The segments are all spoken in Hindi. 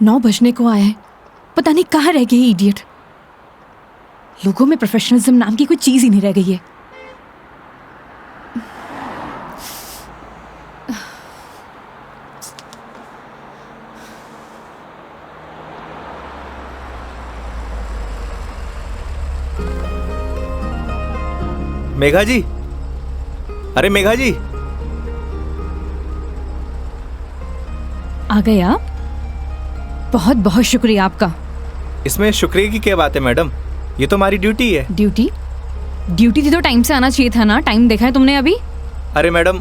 9 बजने को आया है, पता नहीं कहाँ रह गई इडियट। लोगों में प्रोफेशनलिज्म नाम की कोई चीज ही नहीं रह गई है। मेघा जी, अरे मेघा जी, आ गए आप? बहुत बहुत शुक्रिया आपका। इसमें शुक्रिया की क्या बात है मैडम, ये तो हमारी ड्यूटी है। ड्यूटी? ड्यूटी थी तो टाइम से आना चाहिए था ना। टाइम देखा है तुमने अभी? अरे मैडम,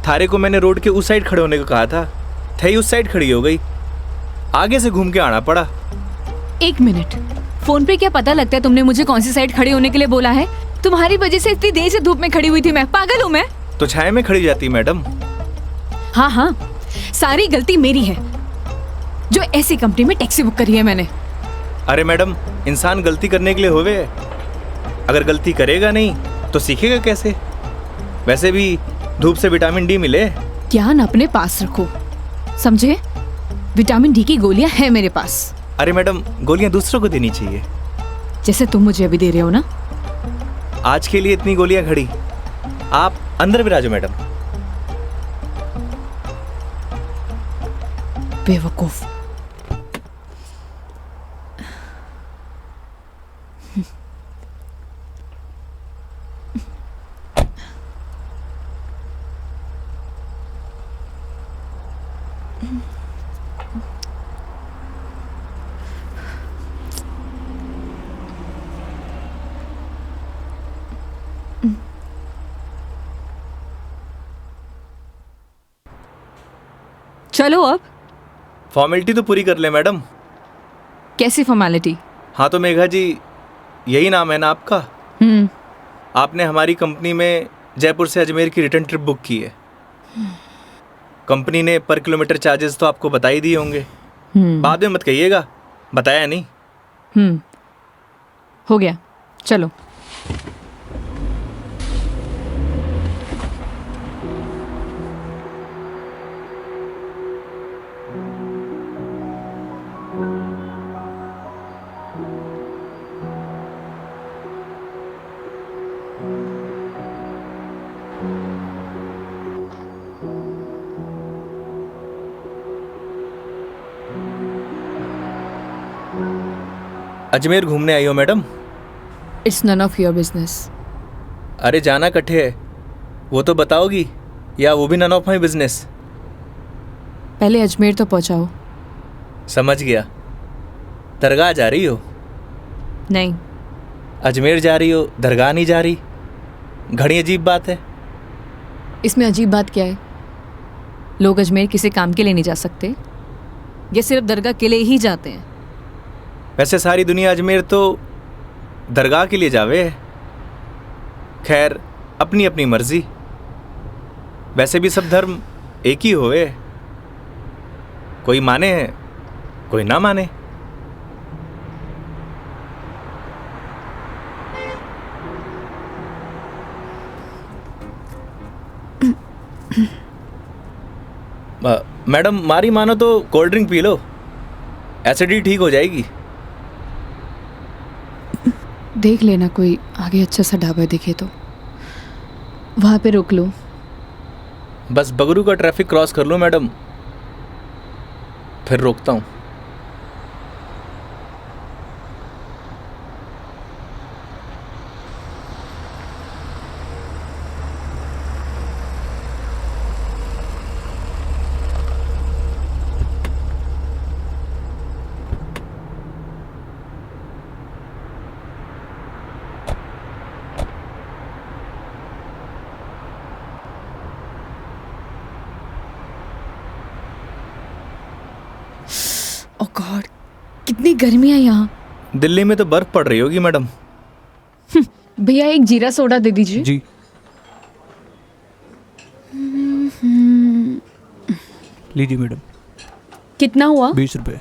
थारे को मैंने रोड के उस साइड खड़े होने को कहा था, थई उस साइड खड़ी हो गई, आगे से घूम के आना पड़ा। 1 मिनट, फोन पे क्या पता लगता है तुमने मुझे कौन सी साइड खड़े होने के लिए बोला है? तुम्हारी वजह से इतनी देर से धूप में खड़ी हुई थी मैं। पागल हूँ मैं? तो छाया में खड़ी जाती मैडम। हाँ हाँ, सारी गलती मेरी है जो ऐसी कंपनी में टैक्सी बुक करी है मैंने। अरे मैडम, इंसान गलती करने के लिए होवे है, अगर गलती करेगा नहीं तो सीखेगा कैसे? वैसे भी धूप से विटामिन डी मिले। ज्ञान अपने पास रखो, समझे? विटामिन डी की गोलियां हैं मेरे पास। अरे मैडम, गोलियां दूसरों को देनी चाहिए, जैसे तुम मुझे अभी दे रहे हो ना। आज के लिए इतनी गोलियां खड़ी, आप अंदर विराजो मैडम। बेवकूफ। चलो अब। फॉर्मेलिटी तो पूरी कर ले मैडम। कैसी फॉर्मेलिटी? हाँ तो मेघा जी, यही नाम है ना आपका? आपने हमारी कंपनी में जयपुर से अजमेर की रिटर्न ट्रिप बुक की है। कंपनी ने पर किलोमीटर चार्जेस तो आपको बता ही दिए होंगे। बाद में मत कहिएगा बताया नहीं। हो गया, चलो। अजमेर घूमने आई हो madam? It's none of your business. अरे जाना कट्ठे है, वो तो बताओगी, या वो भी नन ऑफ माई बिजनेस? पहले अजमेर तो पहुंचाओ। समझ गया। दरगाह जा रही हो? नहीं। अजमेर जा रही हो, दरगाह नहीं जा रही? घड़ी अजीब बात है। इसमें अजीब बात क्या है? लोग अजमेर किसी काम के लिए नहीं जा सकते, ये सिर्फ दरगाह के लिए ही जाते हैं। वैसे सारी दुनिया अजमेर तो दरगाह के लिए जावे है। खैर, अपनी अपनी मर्जी। वैसे भी सब धर्म एक ही होवे, कोई माने है कोई ना माने। मैडम, मारी मानो तो cold drink P low, acidity ठीक हो जाएगी। देख लेना कोई आगे अच्छा सा ढाबा दिखे तो वहाँ पे रोक लो। बस बगरू का ट्रैफिक क्रॉस कर लो मैडम, फिर रोकता हूँ। ओह गॉड, कितनी गर्मी है यहाँ। दिल्ली में तो बर्फ पड़ रही होगी मैडम। भैया एक जीरा सोडा दे दीजिए। जी। लीजिए मैडम। कितना हुआ? 20 रुपये।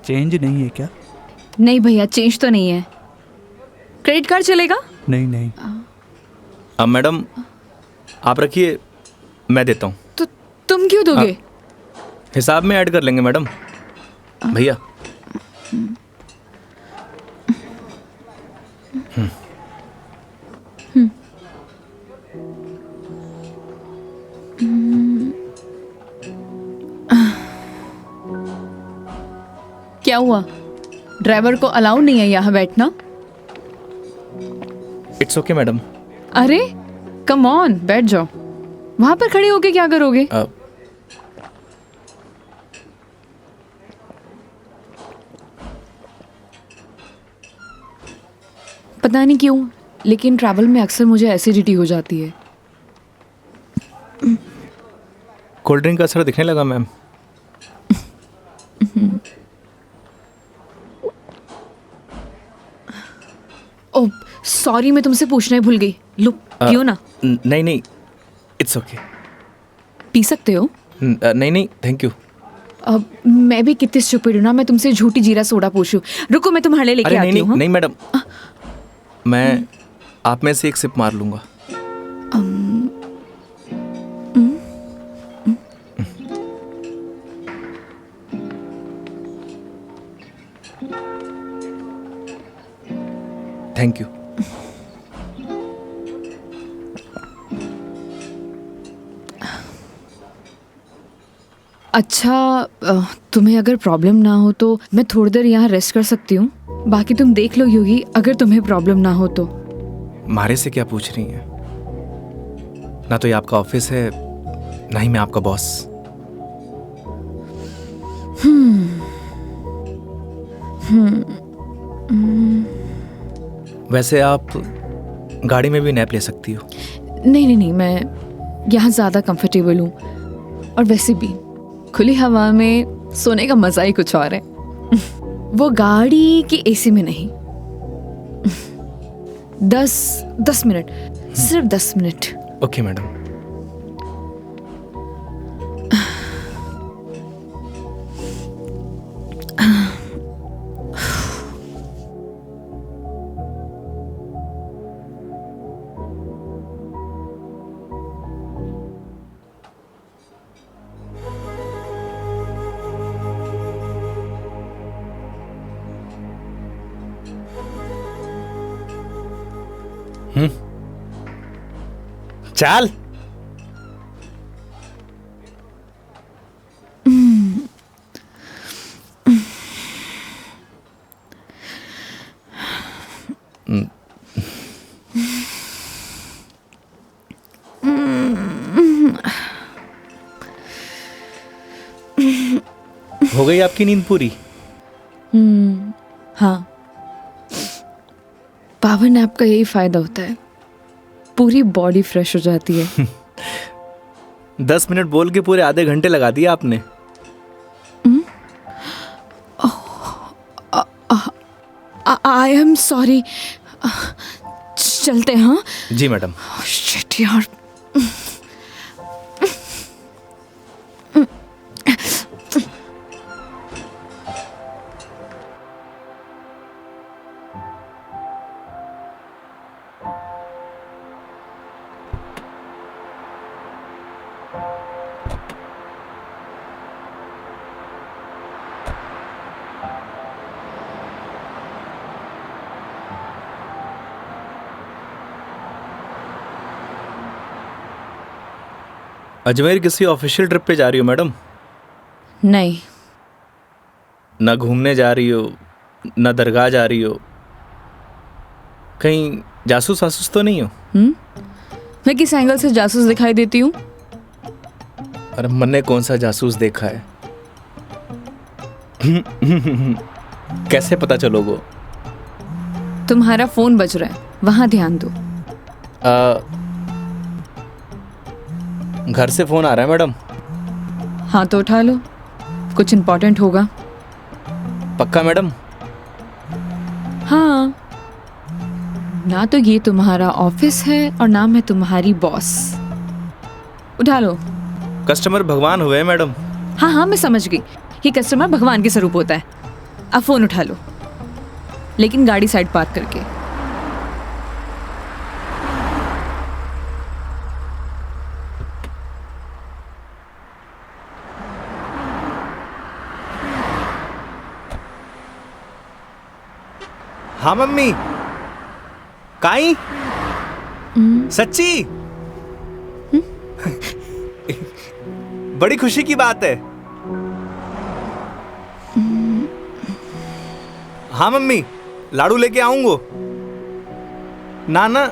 चेंज नहीं है क्या? नहीं भैया, चेंज तो नहीं है। क्रेडिट कार्ड चलेगा? नहीं नहीं। अब मैडम, आप रखिए, मैं देता हूँ। तो तुम क्यों दोगे? हिसाब में ऐड कर लेंगे मैडम। भैया। क्या हुआ? ड्राइवर को अलाउ नहीं है यहाँ बैठना? It's okay madam. अरे कम ऑन, बैठ जाओ। वहां पर खड़े होके क्या करोगे? पता नहीं क्यों, लेकिन ट्रैवल में अक्सर मुझे एसिडिटी हो जाती है। कोल्ड ड्रिंक का असर दिखने लगा मैम। ओह सॉरी, मैं तुमसे पूछना ही भूल गई। लो पियो ना। नहीं नहीं, इट्स ओके। पी सकते हो। नहीं नहीं, थैंक यू। अब मैं भी कितनी स्टूपिड हूँ ना, मैं तुमसे झूठी जीरा सोडा पूछूं। रुको मैं तुम्हारे लिए लेके अरे आती नहीं हूँ। नहीं, नहीं मैडम, मैं आप में से एक सिप मार लूंगा। Thank you. अच्छा, तुम्हें अगर प्रॉब्लम ना हो तो मैं थोड़ी देर यहाँ रेस्ट कर सकती हूँ। बाकी तुम देख लो योगी, अगर तुम्हें प्रॉब्लम ना हो तो। मारे से क्या पूछ रही हैं? ना तो ये आपका ऑफिस है, ना ही मैं आपका बॉस। वैसे आप गाड़ी में भी नैप ले सकती हो। नहीं नहीं नहीं, मैं यहाँ ज़्यादा कंफर्टेबल हूँ। और वैसे भी खुली हवा में सोने का मज़ा ही कुछ और है। वो गाड़ी की एसी में नहीं। 10 मिनट, सिर्फ 10 मिनट। Okay madam. चाल। हो गई आपकी नींद पूरी? हाँ, पावर नैप का यही फायदा होता है, पूरी बॉडी फ्रेश हो जाती है। 10 मिनट बोल के पूरे आधे घंटे लगा दिए आपने। आई एम सॉरी। चलते हैं। हाँ जी मैडम। शिट यार। अजमेर किसी ऑफिशियल ट्रिप पे जा रही हो मैडम? नहीं। ना घूमने जा रही हो, ना दरगाह जा रही हो, कहीं जासूस वासूस तो नहीं हो? मैं किस एंगल से जासूस दिखाई देती हूँ? अरे मैंने कौन सा जासूस देखा है? कैसे पता चलोगे? तुम्हारा फोन बज रहा है, वहां ध्यान दो। घर से फोन आ रहा है मैडम। हाँ तो उठा लो, कुछ इम्पोर्टेंट होगा। पक्का मैडम? हाँ, ना तो ये तुम्हारा ऑफिस है और ना मैं तुम्हारी बॉस। उठा लो। कस्टमर भगवान हुए मैडम। हाँ हाँ मैं समझ गई, ये कस्टमर भगवान के स्वरूप होता है। अब फोन उठा लो, लेकिन गाड़ी साइड पार्क करके। हाँ मम्मी। काई सच्ची? बड़ी खुशी की बात है। हाँ मम्मी, लाडू लेके आऊंगो। ना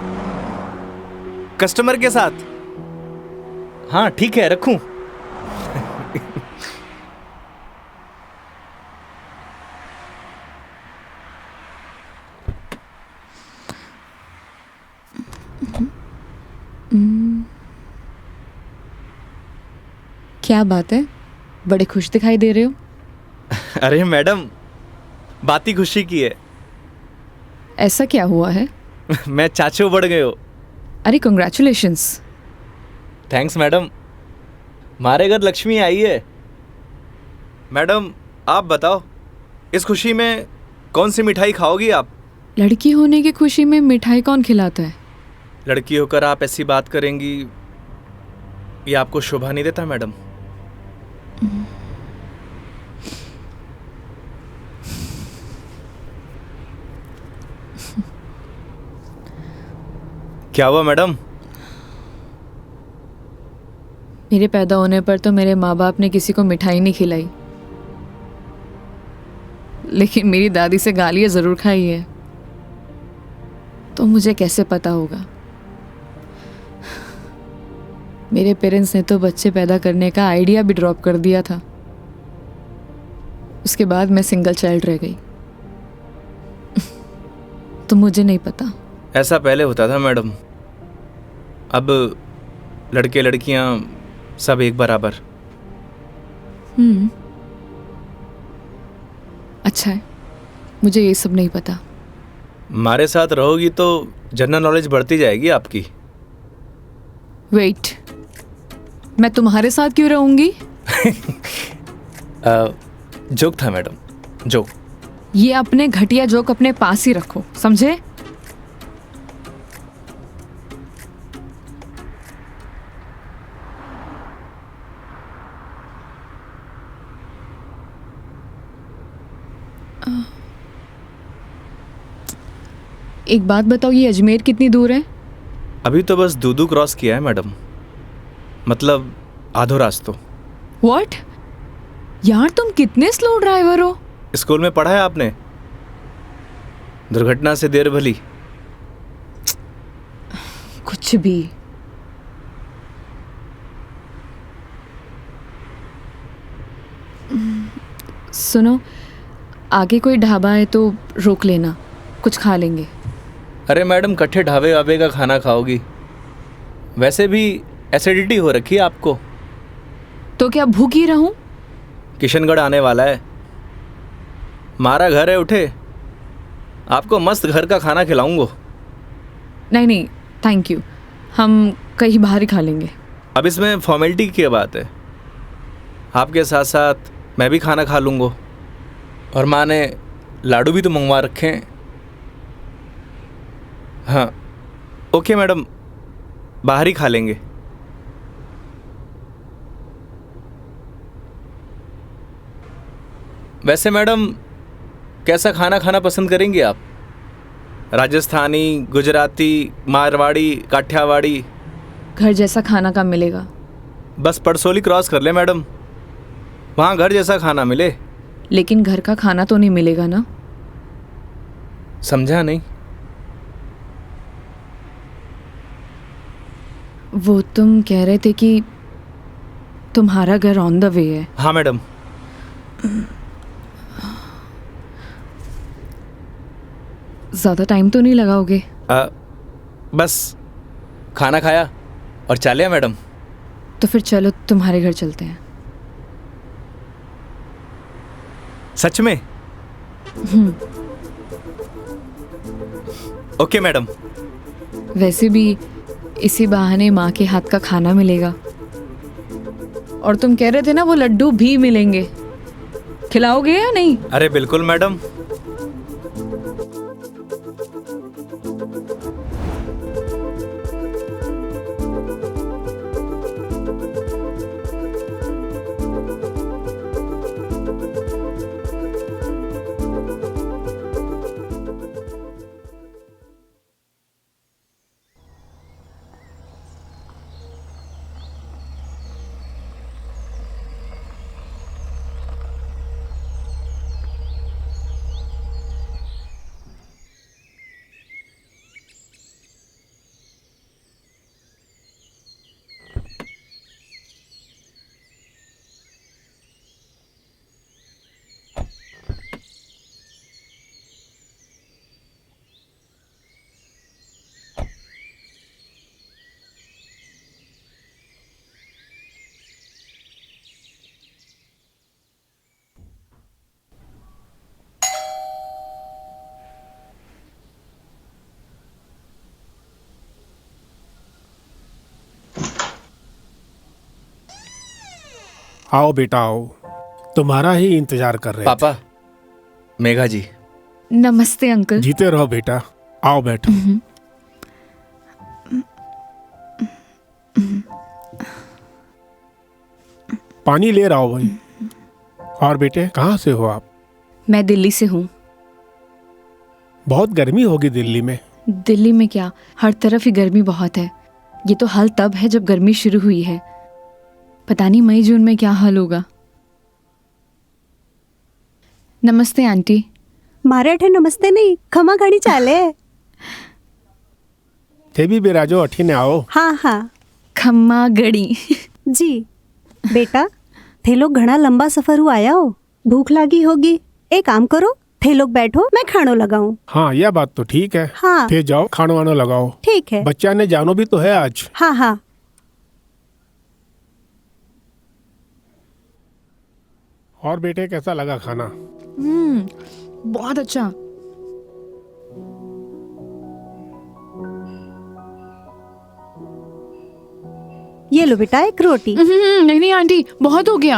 कस्टमर के साथ। हाँ ठीक है, रखूं? क्या बात है, बड़े खुश दिखाई दे रहे हो। अरे मैडम, बात ही खुशी की है। ऐसा क्या हुआ है? मैं चाचू बढ़ गए हो। अरे कंग्रेचुलेशंस। Thanks madam. हमारे घर लक्ष्मी आई है। मैडम आप बताओ, इस खुशी में कौन सी मिठाई खाओगी आप? लड़की होने की खुशी में मिठाई कौन खिलाता है? लड़की होकर आप ऐसी बात करेंगी, ये आपको शोभा नहीं देता मैडम। क्या हुआ मैडम? मेरे पैदा होने पर तो मेरे माँ बाप ने किसी को मिठाई नहीं खिलाई, लेकिन मेरी दादी से गालियाँ ज़रूर खाई है। तो मुझे कैसे पता होगा? मेरे पेरेंट्स ने तो बच्चे पैदा करने का आइडिया भी ड्रॉप कर दिया था। उसके बाद मैं सिंगल चाइल्ड रह गई। तो मुझे नहीं पता। ऐसा पहले होता था मैडम, अब लड़के लड़कियां सब एक बराबर। अच्छा है, मुझे ये सब नहीं पता। हमारे साथ रहोगी तो जनरल नॉलेज बढ़ती जाएगी आपकी। वेट, मैं तुम्हारे साथ क्यों रहूंगी? जोक था मैडम, जोक। ये अपने घटिया जोक अपने पास ही रखो, समझे? एक बात बताओ, ये अजमेर कितनी दूर है? अभी तो बस दूदू क्रॉस किया है मैडम, मतलब आधो रास्तों। व्हाट? यार तुम कितने स्लो ड्राइवर हो। स्कूल में पढ़ा है आपने, दुर्घटना से देर भली। कुछ भी। सुनो, आगे कोई ढाबा है तो रोक लेना, कुछ खा लेंगे। अरे मैडम, कट्ठे ढाबे वाबे का खाना खाओगी? वैसे भी एसिडिटी हो रखी है आपको। तो क्या भूखी रहूं? किशनगढ़ आने वाला है, हमारा घर है, उठे आपको मस्त घर का खाना खिलाऊंगा। नहीं नहीं, थैंक यू, हम कहीं बाहर ही खा लेंगे। अब इसमें फॉर्मेलिटी की बात है, आपके साथ साथ मैं भी खाना खा लूँगा। और माँ ने लाडू भी तो मंगवा रखे हैं। हाँ ओके मैडम, बाहर ही खा लेंगे। वैसे मैडम, कैसा खाना खाना पसंद करेंगी आप? राजस्थानी, गुजराती, मारवाड़ी, काठियावाड़ी? घर जैसा खाना कब मिलेगा? बस पड़सोली क्रॉस कर ले मैडम, वहाँ घर जैसा खाना मिले। लेकिन घर का खाना तो नहीं मिलेगा ना? समझा नहीं। वो तुम कह रहे थे कि तुम्हारा घर ऑन द वे है। हाँ मैडम। ज़्यादा टाइम तो नहीं लगाओगे? बस खाना खाया और चलिए मैडम। तो फिर चलो तुम्हारे घर चलते हैं। सच में? Okay madam. वैसे भी इसी बहाने माँ के हाथ का खाना मिलेगा। और तुम कह रहे थे ना वो लड्डू भी मिलेंगे, खिलाओगे या नहीं? अरे बिल्कुल मैडम। आओ बेटा आओ, तुम्हारा ही इंतजार कर रहे पापा, मेघा जी। नमस्ते अंकल। थे। जीते रहो बेटा, आओ बैठो। पानी ले रहा हो भाई। और बेटे कहाँ से हो आप? मैं दिल्ली से हूँ। बहुत गर्मी होगी दिल्ली में। दिल्ली में क्या, हर तरफ ही गर्मी बहुत है। ये तो हाल तब है जब गर्मी शुरू हुई है, पता नहीं मई जून में क्या हाल होगा। नमस्ते आंटी। મારે અઠે નમસ્તે નહીં ખમા ઘણી ચાલે. थे भी बिराजो अठीने आओ। હા હા खम्मा गड़ी। जी बेटा थे लोग घना लंबा सफर हुआ आया हो, भूख लागी होगी। एक काम करो, थे लोग बैठो, मैं खानो लगाऊं। हाँ यह बात तो ठीक है। हाँ फिर जाओ खानो वानो लगाओ। ठीक है। बच्चा ने जानो भी तो है आज। हाँ हाँ और बेटे कैसा लगा खाना? बहुत अच्छा। ये लो बेटा एक रोटी। नहीं नहीं आंटी, बहुत हो गया।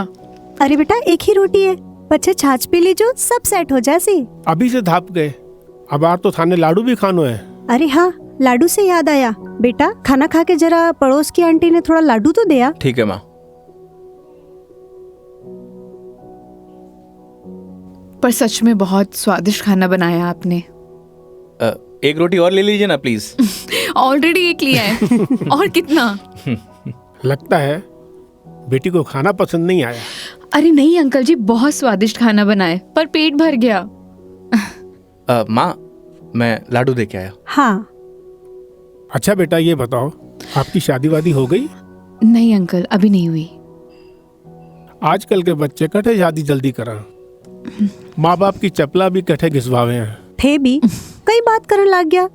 अरे बेटा एक ही रोटी है, बच्चे छाछ पी लीजो, सब सेट हो जासी। अभी से धाप गए, अब आर तो थाने लाडू भी खानो है। अरे हाँ लाडू से याद आया, बेटा खाना खा के जरा पड़ोस की आंटी ने थोड़ा लाडू तो दिया। ठीक है माँ। पर सच में बहुत स्वादिष्ट खाना बनाया आपने। एक रोटी और ले लीजिए ना प्लीज। ऑलरेडी एक लिया है। और कितना? लगता है बेटी को खाना पसंद नहीं आया। अरे नहीं अंकल जी, बहुत स्वादिष्ट खाना बनाए, पर पेट भर गया। माँ, मैं लाडू दे के आया। हाँ अच्छा बेटा ये बताओ, आपकी शादी वादी हो गई? नहीं अंकल, अभी नहीं हुई। आजकल के बच्चे कठे शादी जल्दी करा, माँ बाप की चपला भी कठे घिसवावे हैं। थे भी कई बात करने लग गया।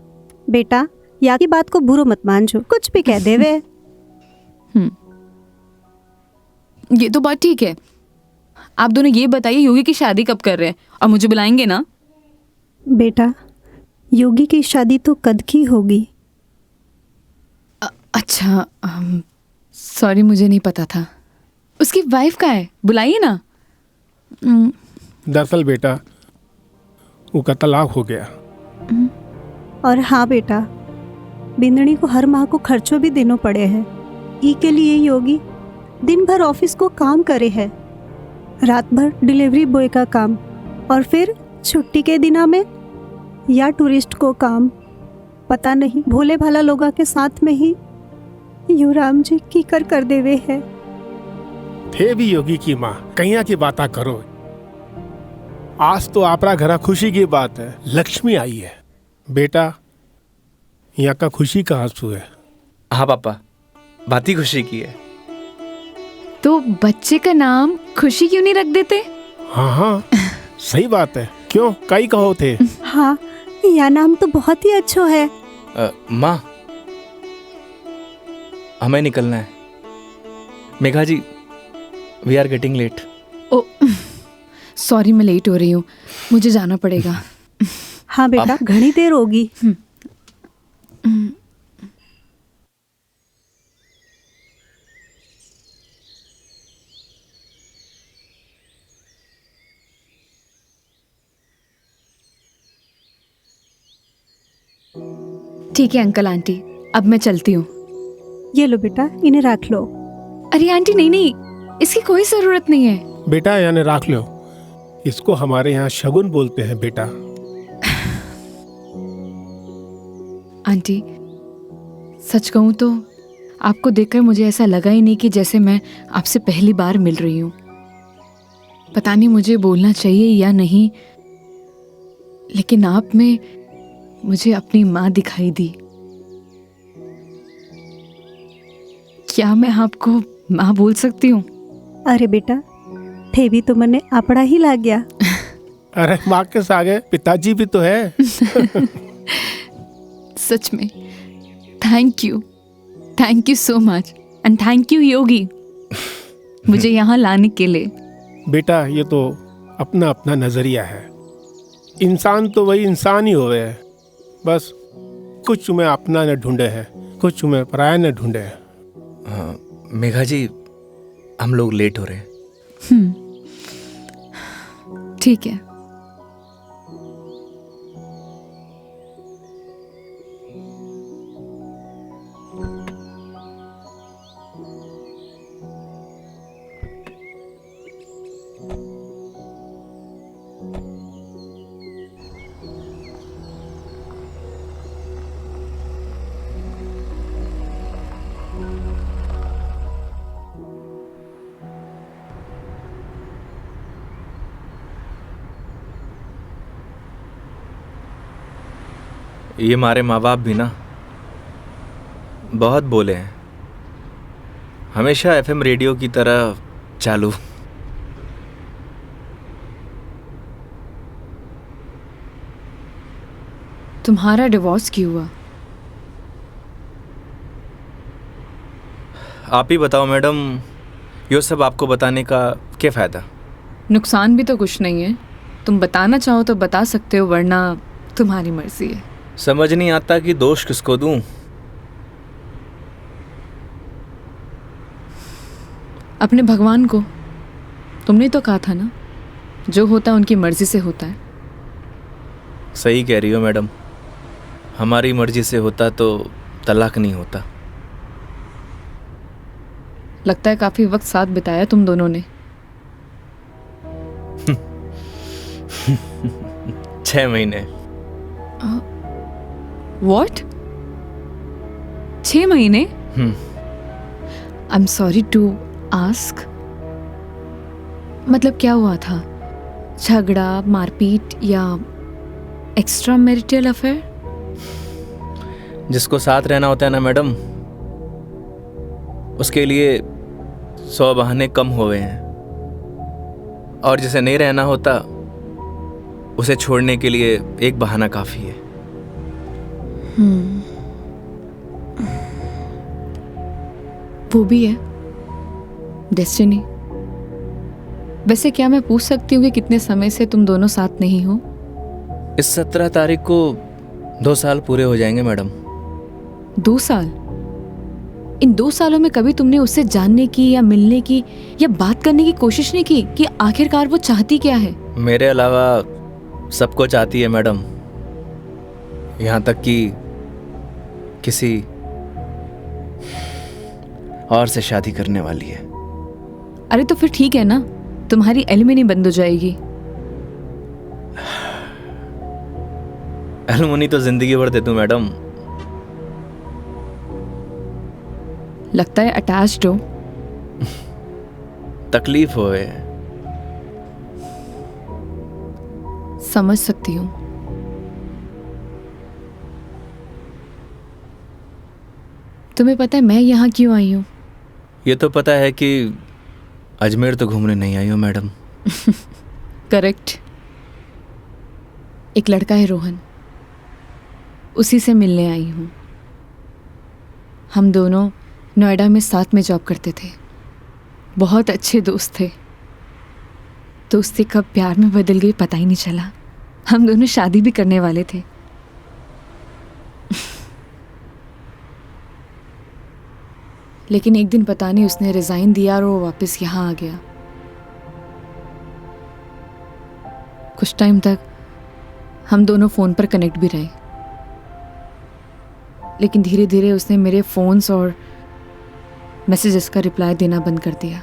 बेटा या की बात को बुरो मत मानजो, कुछ भी कह देवे। ये तो बात ठीक है। आप दोनों ये बताइए योगी की शादी कब कर रहे हैं, और मुझे बुलाएंगे ना? बेटा योगी की शादी तो कद की होगी। अच्छा, सॉरी मुझे नहीं पता था। उसकी वाइफ का है, बुलाइए ना। दरअसल बेटा उसका तलाक हो गया। और हाँ बेटा बिंदनी को हर माह को खर्चों भी देना पड़े हैं। ई के लिए योगी दिन भर ऑफिस को काम करे है, रात भर डिलीवरी बॉय का काम, और फिर छुट्टी के दिना में या टूरिस्ट को काम। पता नहीं भोले भाला लोगा के साथ में ही युवराम जी की कर देवे है। थे भी योगी की माँ, कहिया की बात करो। आज तो आपरा घरा खुशी की बात है, लक्ष्मी आई है। बेटा यहाँ का खुशी का आंसू है। हाँ पापा, बात ही खुशी की है। तो बच्चे का नाम खुशी क्यों नहीं रख देते? हाँ हाँ सही बात है, क्यों कई कहो थे। हाँ यह नाम तो बहुत ही अच्छा है। माँ, हमें निकलना है। Megha ji, we are getting late. Oh sorry, मैं लेट हो रही हूँ, मुझे जाना पड़ेगा। हाँ बेटा घनी देर होगी। ठीक है अंकल आंटी, अब मैं चलती हूँ। ये लो बेटा इन्हें रख लो। अरे आंटी नहीं नहीं, इसकी कोई जरूरत नहीं है। बेटा यानी राख लो, इसको हमारे यहाँ शगुन बोलते हैं बेटा। आंटी सच कहूँ तो आपको देखकर मुझे ऐसा लगा ही नहीं कि जैसे मैं आपसे पहली बार मिल रही हूँ। पता नहीं मुझे बोलना चाहिए या नहीं, लेकिन आप में मुझे अपनी माँ दिखाई दी। क्या मैं आपको माँ बोल सकती हूँ? अरे बेटा थे भी तो मने अपना ही लग गया। अरे माँ के सागे पिताजी भी तो है। सच में thank you so much, and thank you Yogi मुझे यहाँ लाने के लिए। बेटा ये तो अपना अपना नजरिया है, इंसान तो वही इंसान ही होवे है। बस कुछ में अपना न ढूंढे हैं, कुछ में पराया न ढूंढे हैं। मेघा जी, हम लोग लेट हो रहे हैं। ठीक है। ये हमारे माँ बाप भी ना बहुत बोले हैं, हमेशा एफएम रेडियो की तरह चालू। तुम्हारा डिवोर्स क्यों हुआ? आप ही बताओ मैडम, ये सब आपको बताने का क्या फ़ायदा? नुकसान भी तो कुछ नहीं है। तुम बताना चाहो तो बता सकते हो, वरना तुम्हारी मर्जी है। समझ नहीं आता कि दोष किसको दूं। अपने भगवान को। तुमने तो कहा था ना, जो होता है उनकी मर्जी से होता है। सही कह रही हो मैडम, हमारी मर्जी से होता तो तलाक नहीं होता। लगता है काफी वक्त साथ बिताया तुम दोनों ने। 6 महीने। What? 6 महीने? I am sorry to ask, मतलब क्या हुआ था? झगड़ा, मारपीट या एक्स्ट्रा मैरिटल अफेयर? जिसको साथ रहना होता है ना मैडम, उसके लिए 100 बहाने कम हुए हैं, और जिसे नहीं रहना होता उसे छोड़ने के लिए एक बहाना काफ़ी है। वो भी है डेस्टिनी। वैसे क्या मैं पूछ सकती हूँ कि कितने समय से तुम दोनों साथ नहीं हो? इस 17 तारीख को 2 साल पूरे हो जाएंगे मैडम। 2 साल? इन 2 सालों में कभी तुमने उससे जानने की या मिलने की या बात करने की कोशिश नहीं की कि आखिरकार वो चाहती क्या है? मेरे अलावा सबको चाहती है मैडम, यहाँ तक कि किसी और से शादी करने वाली है। अरे तो फिर ठीक है ना, तुम्हारी एलिमनी बंद हो जाएगी। एलुमनी तो जिंदगी भर दे दूं मैडम। लगता है अटैच्ड हो। तकलीफ होए। समझ सकती हूँ। तुम्हें पता है मैं यहाँ क्यों आई हूँ? ये तो पता है कि अजमेर तो घूमने नहीं आई हो मैडम। करेक्ट। एक लड़का है रोहन, उसी से मिलने आई हूँ। हम दोनों नोएडा में साथ में जॉब करते थे, बहुत अच्छे दोस्त थे। दोस्ती कब प्यार में बदल गई पता ही नहीं चला। हम दोनों शादी भी करने वाले थे। लेकिन एक दिन पता नहीं उसने रिजाइन दिया और वो वापस यहाँ आ गया। कुछ टाइम तक हम दोनों फ़ोन पर कनेक्ट भी रहे, लेकिन धीरे धीरे उसने मेरे फ़ोन्स और मैसेजेस का रिप्लाई देना बंद कर दिया,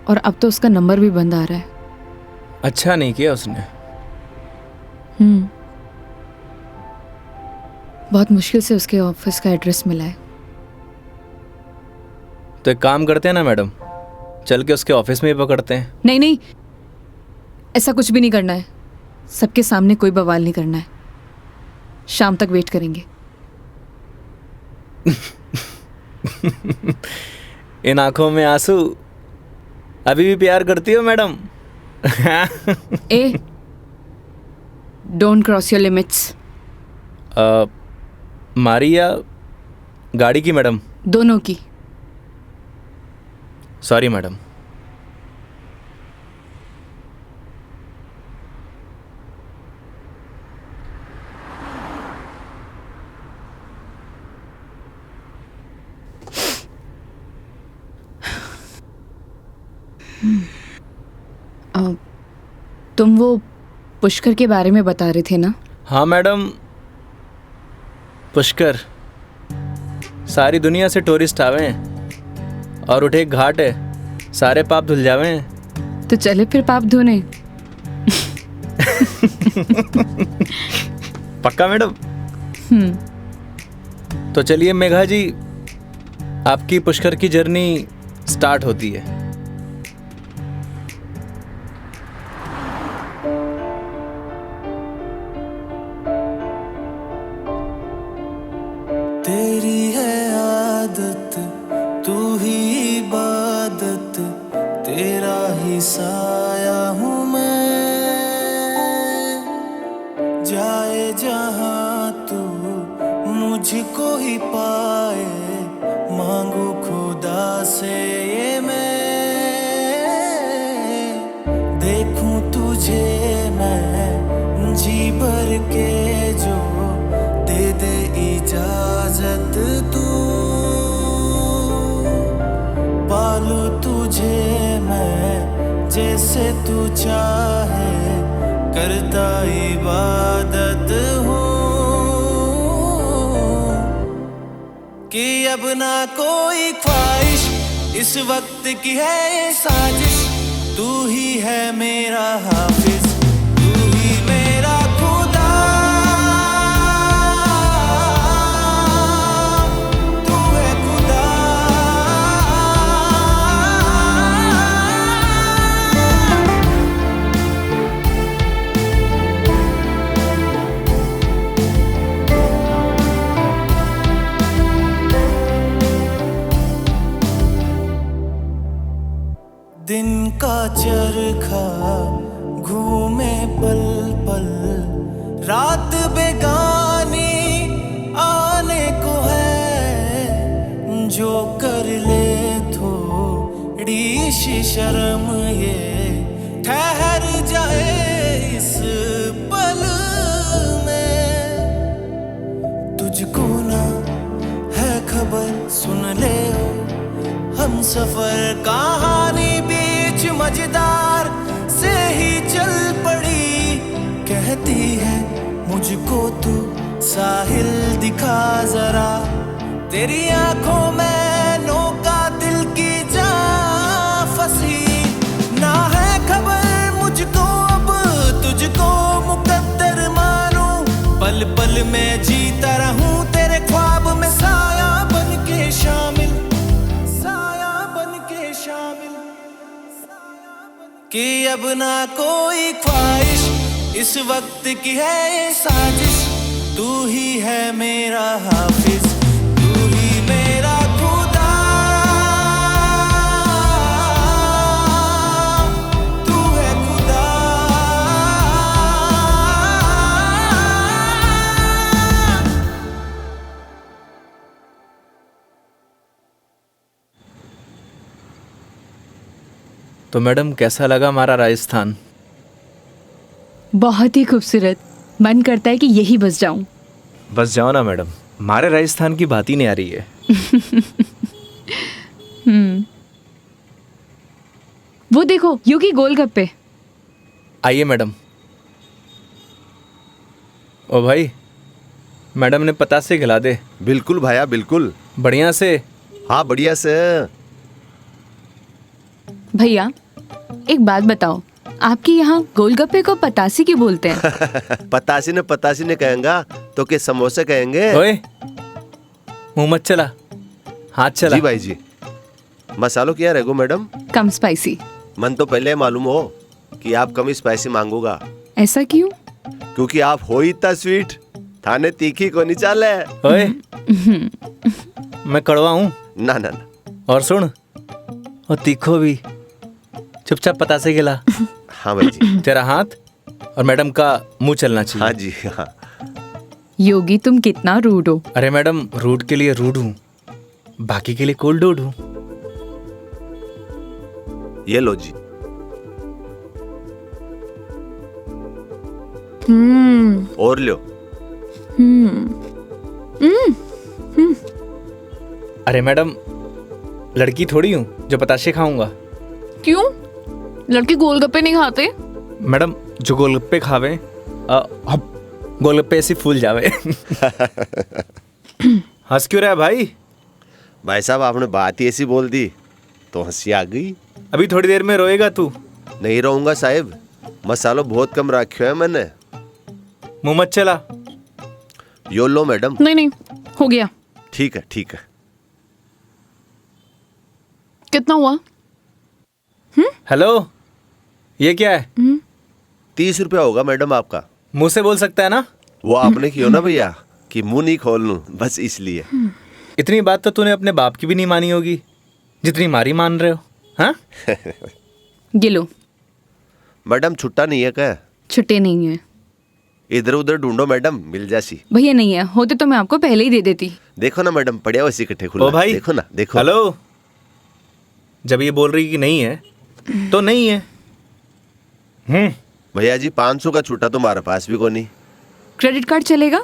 और अब तो उसका नंबर भी बंद आ रहा है। अच्छा नहीं किया उसने। बहुत मुश्किल से उसके ऑफिस का एड्रेस मिला है। तो एक काम करते हैं ना मैडम, चल के उसके ऑफिस में ही पकड़ते हैं। नहीं नहीं, ऐसा कुछ भी नहीं करना है। सबके सामने कोई बवाल नहीं करना है। शाम तक वेट करेंगे। इन आंखों में आंसू, अभी भी प्यार करती हो madam? A, don't cross your limits. मारी या गाड़ी की मैडम? दोनों की। Sorry madam. तुम वो पुष्कर के बारे में बता रहे थे ना? हाँ मैडम, पुष्कर सारी दुनिया से टूरिस्ट आवे हैं और उठे एक घाट है, सारे पाप धुल जावे हैं। तो चले फिर पाप धोने। पक्का मैडम? तो चलिए मेघा जी, आपकी पुष्कर की जर्नी स्टार्ट होती है। तेरी है आदत, तू ही इबादत, तेरा ही साया हूँ मैं। जाए जहाँ तू मुझको ही पाए, मांगू खुदा से ये मैं। देखूं तुझे मैं जी भर के, जो दे दे इजाजत तू। पालू तुझे मैं जैसे तू चाहे, करता इबादत हूँ। कि अब ना कोई ख्वाहिश, इस वक्त की है ये साजिश। तू ही है मेरा हाफिज, तू ही मेरा खुदा। तू है खुदा। दिन का चरखा घूमे पल पल, रात बेगानी आने को है। जो कर ले थोड़ी सी शर्म, ये ठहर जाए इस पल में। तुझको ना है खबर, सुन ले हम सफर कहानी बीच मजेदार से ही चल पड़ी। कहती है मुझको तू साहिल दिखा जरा, तेरी आंखों में नौका दिल की जा फंसी। ना है खबर मुझको अब तुझको मुकद्दर मानूं, पल पल में जीता रहूं तेरे ख्वाब में, साया बन के शामिल, कि अब ना कोई ख्वाहिश, इस वक्त की है ये साजिश। तू ही है मेरा हाफिज, तू ही मेरा खुदा। तू है खुदा। तो मैडम कैसा लगा हमारा राजस्थान? बहुत ही खूबसूरत। मन करता है कि यही बस जाऊं। बस जाओ ना मैडम, हमारे राजस्थान की बात ही नहीं आ रही है। वो देखो योगी गोलगप्पे। आइए मैडम। ओ भाई, मैडम ने पतासे खिला दे। बिल्कुल भाया बिल्कुल। बढ़िया से। हाँ बढ़िया से। भैया एक बात बताओ, आपके यहाँ गोलगप्पे को पतासी क्यों बोलते हैं? पतासी ने कहेंगा तो के समोसे कहेंगे। ओए मुंह मत चला, हाथ चला। जी भाई जी। मसालों क्या रहेगो मैडम? कम स्पाइसी। मन तो पहले मालूम हो कि आप कम स्पाइसी मांगोगा। ऐसा क्यों? क्योंकि आप हो ही इतना स्वीट, थाने तीखी को नहीं चाले। ओए मैं कड़वा हूँ? ना ना ना। और सुन, और तीखो भी। चुपचाप पतासे खिला। हाँ भाई जी। तेरा हाथ और मैडम का मुंह चलना चाहिए। हाँ जी हाँ। योगी तुम कितना रूड हो। अरे मैडम, रूड के लिए रूड हूँ, बाकी के लिए कोल्ड डूड हूँ। ये लो जी। और लो। अरे मैडम, लड़की थोड़ी हूँ जो पताशे खाऊंगा। क्यों? लड़के गोलगप्पे नहीं खाते? मैडम जो गोलगप्पे खावे गोलगप्पे ऐसे फूल जावे। हंस क्यों रहा है भाई? भाई साहब आपने बात ही ऐसी बोल दी तो हंसी आ गई। अभी थोड़ी देर में रोएगा तू। नहीं रहूंगा साहब, मसालो बहुत कम रखो है मैंने। मुंह मत चला। यो लो मैडम। नहीं नहीं, हो गया। ठीक है ठीक है। कितना हुआ? हेलो, ये क्या है? 30 रुपया होगा मैडम आपका। मुंह से बोल सकता है ना? वो आपने किया ना भैया कि मुंह नहीं खोल लूं, बस इसलिए। इतनी बात तो तूने अपने बाप की भी नहीं मानी होगी जितनी मारी मान रहे हो। हाँ? ये लो। मैडम छुट्टा नहीं है क्या? छुट्टे नहीं है इधर उधर ढूंढो मैडम, मिल जासी। भैया, नहीं है। होते तो मैं आपको पहले ही दे देती। देखो ना मैडम, पड़िया वैसे इकट्ठे खुला। ओ भाई, देखो ना, देखो। हेलो, जब ये बोल रही कि नहीं है तो नहीं है। भैया जी 500 का छुट्टा तुम्हारे पास भी कोई नहीं। क्रेडिट कार्ड चलेगा?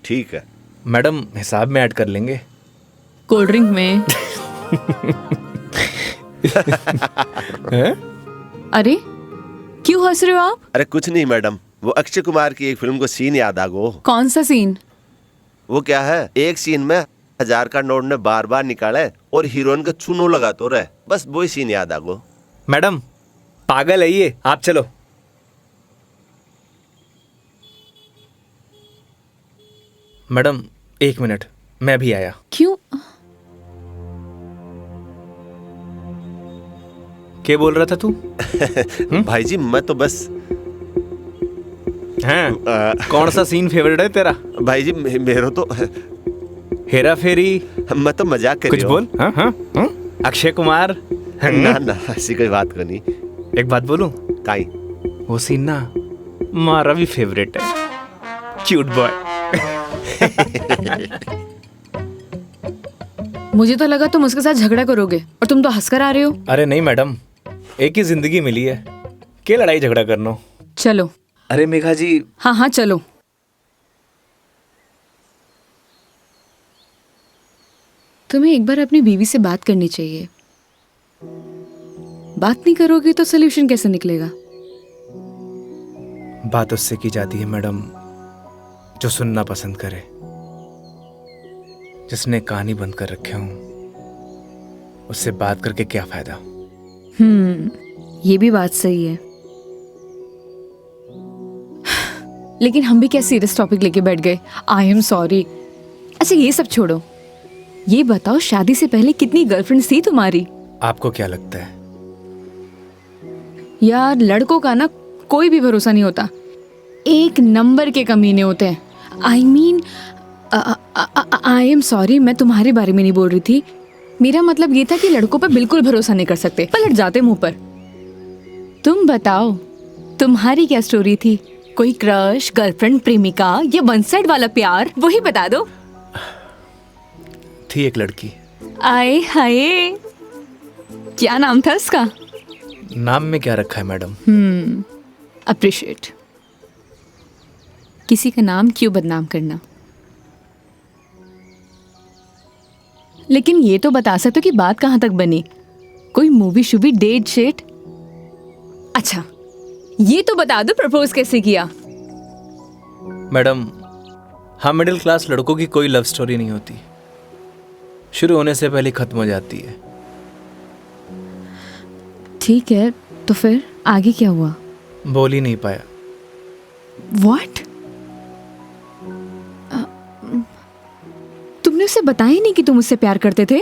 ठीक है मैडम, हिसाब में ऐड कर लेंगे। कोल्ड ड्रिंक में। अरे क्यों हंस रहे हो आप? अरे कुछ नहीं मैडम, वो अक्षय कुमार की एक फिल्म को सीन याद आ गो। कौन सा सीन? वो क्या है, एक सीन में 1000 का नोट ने बार बार निकाले और हीरोइन का चूनो लगा तो रहे, बस वही सीन याद आ गो। मैडम पागल है ये, आप चलो। मैडम 1 मिनट, मैं भी आया। क्यों? क्या बोल रहा था तू? भाई जी मैं तो बस हैं? कौन सा सीन फेवरेट है तेरा? भाई जी मेरा तो हेरा फेरी? मैं तो मजाक कर कुछ बोल। हाँ हाँ हाँ? अक्षय कुमार? ना ना ऐसी कोई बात करनी। एक बात बोलूं? काई? वो सीन ना हमारा भी फेवरेट है। Cute boy. मुझे तो लगा तुम उसके साथ झगड़ा करोगे और तुम तो हंसकर आ रहे हो। अरे नहीं मैडम, एक ही जिंदगी मिली है, क्या लड़ाई झगड़ा करना। चलो। अरे मेघा जी। हाँ हाँ चलो। तुम्हें एक बार अपनी बीवी से बात करनी चाहिए। बात नहीं करोगे तो सोल्यूशन कैसे निकलेगा? बात उससे की जाती है मैडम जो सुनना पसंद करे, जिसने कहानी बंद कर रखे हूं। उससे बात करके क्या फायदा? ये भी बात सही है। लेकिन हम भी क्या सीरियस टॉपिक लेके बैठ गए। आई एम सॉरी। अच्छा ये सब छोड़ो, ये बताओ शादी से पहले कितनी गर्लफ्रेंड्स थी तुम्हारी? आपको क्या लगता है? यार लड़कों का ना कोई भी भरोसा नहीं होता, एक नंबर के कमीने होते हैं। I mean I am sorry, मैं तुम्हारे बारे में नहीं बोल रही थी। मेरा मतलब ये था कि लड़कों पर बिल्कुल भरोसा नहीं कर सकते, पलट जाते मुंह पर। तुम बताओ तुम्हारी क्या स्टोरी थी? कोई क्रश, गर्लफ्रेंड, प्रेमिका या वन साइड वाला प्यार? वही बता दो। थी एक लड़की। आए हाय, क्या नाम था उसका? नाम में क्या रखा है मैडम? अप्रिशिएट। किसी का नाम क्यों बदनाम करना? लेकिन ये तो बता सकते हो कि बात कहाँ तक बनी? कोई मूवी शूवी, डेट शेट? अच्छा ये तो बता दो प्रपोज कैसे किया? मैडम हम मिडिल क्लास लड़कों की कोई लव स्टोरी नहीं होती, शुरू होने से पहले खत्म हो जाती है। ठीक है, तो फिर आगे क्या हुआ? बोल ही नहीं पाया। What? तुमने उसे बताया ही नहीं कि तुम उससे प्यार करते थे?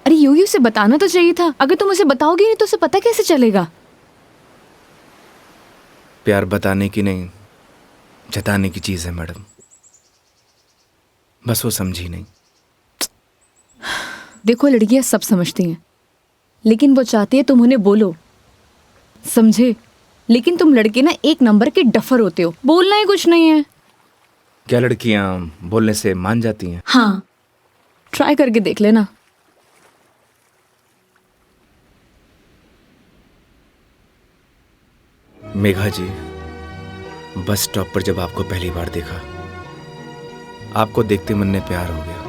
अरे योगी उसे बताना तो चाहिए था। अगर तुम उसे बताओगे नहीं तो उसे पता कैसे चलेगा? प्यार बताने की नहीं, जताने की चीज है मैडम, बस वो समझी नहीं। देखो लड़कियां सब समझती हैं, लेकिन वो चाहती है तुम उन्हें बोलो, समझे? लेकिन तुम लड़के ना एक नंबर के डफर होते हो, बोलना ही कुछ नहीं है। क्या लड़कियां बोलने से मान जाती हैं? हाँ, ट्राई करके देख लेना। मेघा जी बस स्टॉप पर जब आपको पहली बार देखा, आपको देखते मन में प्यार हो गया।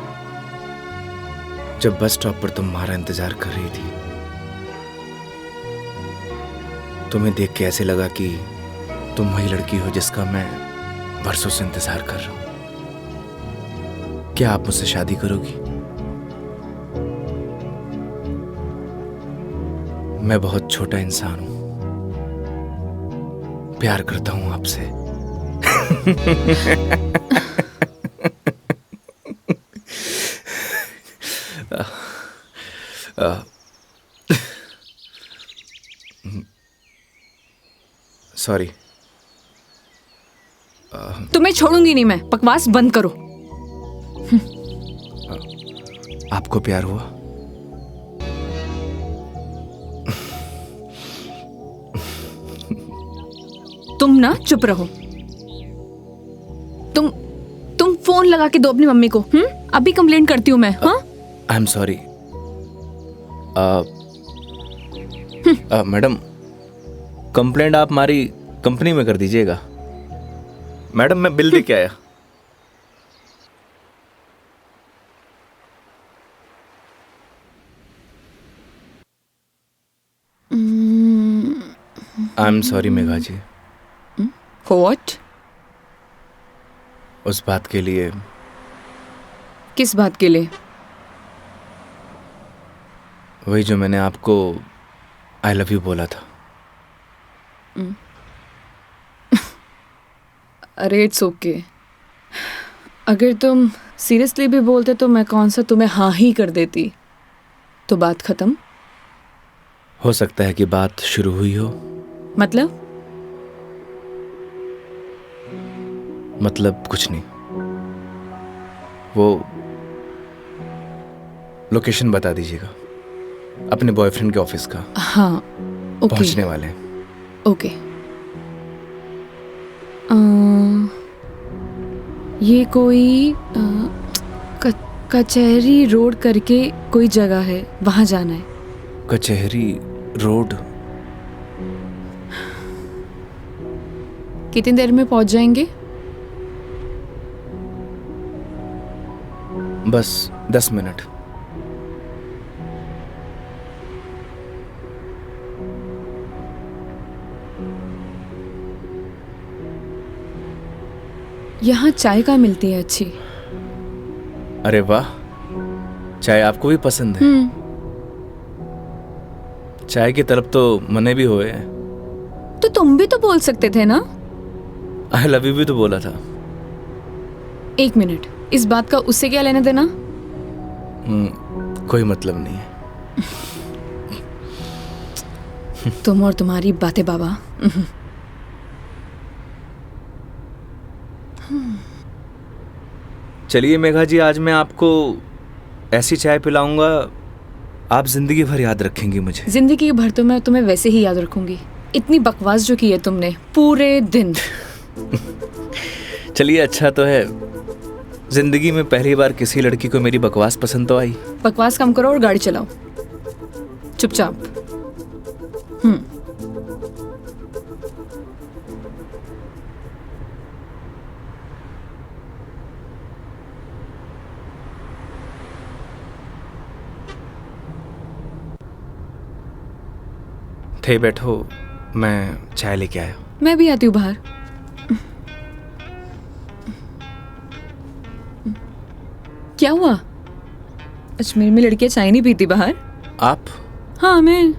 जब बस स्टॉप पर तुम हमारा इंतजार कर रही थी, तुम्हें देख के ऐसे लगा कि तुम वही लड़की हो जिसका मैं बरसों से इंतजार कर रहा हूं। क्या आप मुझसे शादी करोगी? मैं बहुत छोटा इंसान हूं, प्यार करता हूं आपसे। सॉरी। तुम्हें छोड़ूंगी नहीं मैं, बकवास बंद करो। आपको प्यार हुआ? तुम ना चुप रहो। तुम फोन लगा के दो अपनी मम्मी को। अभी कंप्लेंट करती हूँ मैं। हाँ, आई एम सॉरी। मैडम, कंप्लेंट आप हमारी कंपनी में कर दीजिएगा। मैडम, मैं बिल दे के आया। I am sorry Megha ji, what? उस बात के लिए। किस बात के लिए? वही जो मैंने आपको आई लव यू बोला था। अरे इट्स ओके। अगर तुम सीरियसली भी बोलते तो मैं कौन सा तुम्हें हाँ ही कर देती, तो बात खत्म। हो सकता है कि बात शुरू हुई हो। मतलब कुछ नहीं। वो लोकेशन बता दीजिएगा अपने बॉयफ्रेंड के ऑफिस का। हाँ ओके। पहुंचने वाले हैं। ओके। ये कोई कचहरी रोड करके कोई जगह है, वहां जाना है। कचहरी रोड? कितनी देर में पहुंच जाएंगे? बस 10 मिनट। यहाँ चाय का मिलती है अच्छी। अरे वाह, चाय आपको भी पसंद है? चाय की तरफ तो मने भी हुए हैं। तो तुम भी तो बोल सकते थे ना। आई लव यू भी तो बोला था। एक मिनट, इस बात का उससे क्या लेना देना? कोई मतलब नहीं है। तुम और तुम्हारी बातें बाबा। चलिए मेघा जी, आज मैं आपको ऐसी चाय पिलाऊंगा, आप जिंदगी भर याद रखेंगी मुझे। जिंदगी भर तो मैं तुम्हें वैसे ही याद रखूंगी। इतनी बकवास जो की है तुमने पूरे दिन। चलिए, अच्छा तो है, जिंदगी में पहली बार किसी लड़की को मेरी बकवास पसंद तो आई। बकवास कम करो और गाड़ी चलाओ चुपचाप। थे बैठो, मैं चाय लेके आया। मैं भी आती हूँ बाहर। क्या हुआ? अजमेर में लड़कियां चाय नहीं पीती बाहर? आप? हाँ मैं।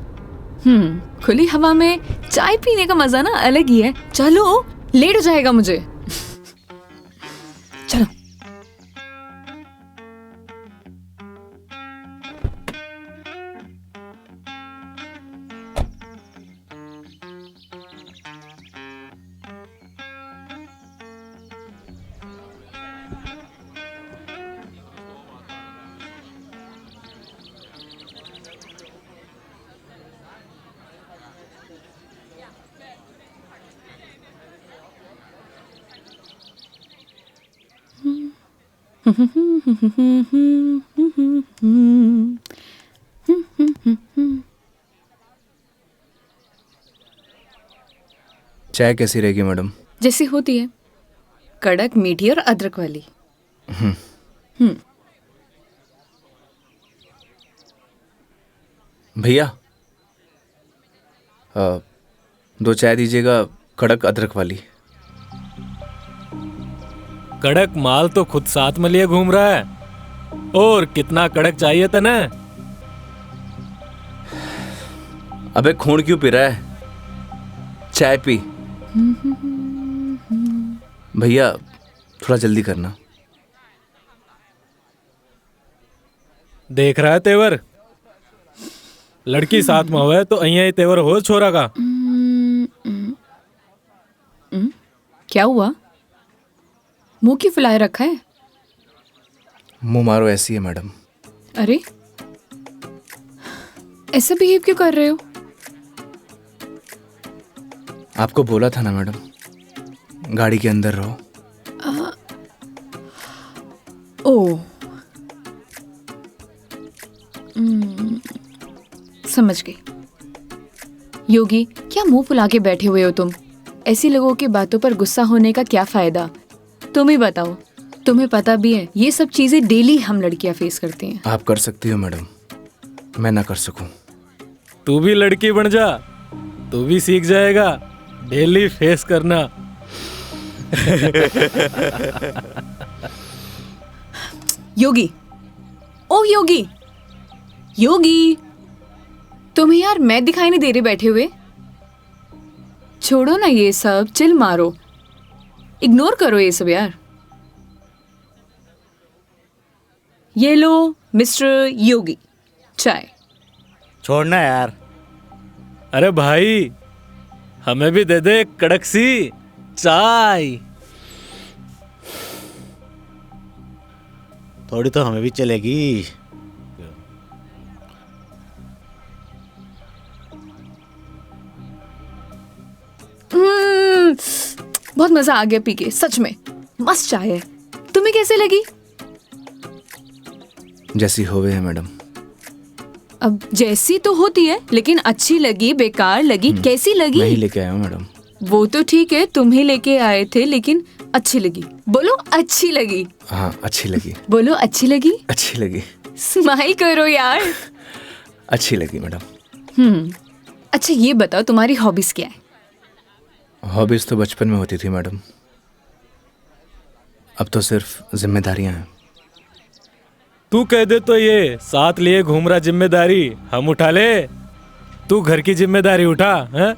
खुली हवा में चाय पीने का मजा ना अलग ही है। चलो, लेट हो जाएगा मुझे। चलो। चाय कैसी रहेगी मैडम? जैसी होती है, कड़क, मीठी और अदरक वाली। भैया 2 चाय दीजिएगा, कड़क अदरक वाली। कड़क माल तो खुद साथ में लिए घूम रहा है, और कितना कड़क चाहिए था ना? अबे खून क्यों पी रहा है, चाय पी। भैया थोड़ा जल्दी करना। देख रहा है तेवर, लड़की साथ में हुआ है तो अहिया ही तेवर हो छोरा का। क्या हुआ, मुंह क्यों फुलाए रखा है? मुंह मारो ऐसी है मैडम। अरे ऐसा बिहेव क्यों कर रहे हो? आपको बोला था ना मैडम, गाड़ी के अंदर रहो। ओ समझ गई। योगी, क्या मुंह फुला के बैठे हुए हो तुम? ऐसी लोगों की बातों पर गुस्सा होने का क्या फायदा? तुम ही बताओ, तुम्हें पता भी है ये सब चीजें डेली हम लड़कियां फेस करती हैं। आप कर सकती हो मैडम, मैं ना कर सकूं। तू भी लड़की बन जा, तू भी सीख जाएगा डेली फेस करना। योगी, ओ योगी, योगी, तुम्हें यार मैं दिखाई नहीं दे रही बैठे हुए? छोड़ो ना ये सब, चिल मारो, इग्नोर करो ये सब यार। ये लो मिस्टर योगी, चाय। छोड़ना यार। अरे भाई, हमें भी दे दे कड़क सी चाय। थोड़ी तो हमें भी चलेगी। बहुत मजा आ गया पी के, सच में मस्त चाय है। तुम्हें कैसे लगी? जैसी होवे है मैडम। अब जैसी तो होती है, लेकिन अच्छी लगी, बेकार लगी, कैसी लगी? मैं ही लेके आया हूँ मैडम। वो तो ठीक है, तुम ही लेके आए थे, लेकिन अच्छी लगी। बोलो अच्छी लगी। हाँ अच्छी लगी। बोलो अच्छी लगी। अच्छी लगी। स्माइल करो यार। अच्छी लगी मैडम। अच्छा ये बताओ, तुम्हारी हॉबीज क्या है? हॉबीज तो बचपन में होती थी मैडम, अब तो सिर्फ जिम्मेदारियां हैं। तू कह दे तो ये साथ लिए घूम रहा जिम्मेदारी हम उठा ले, तू घर की जिम्मेदारी उठा है?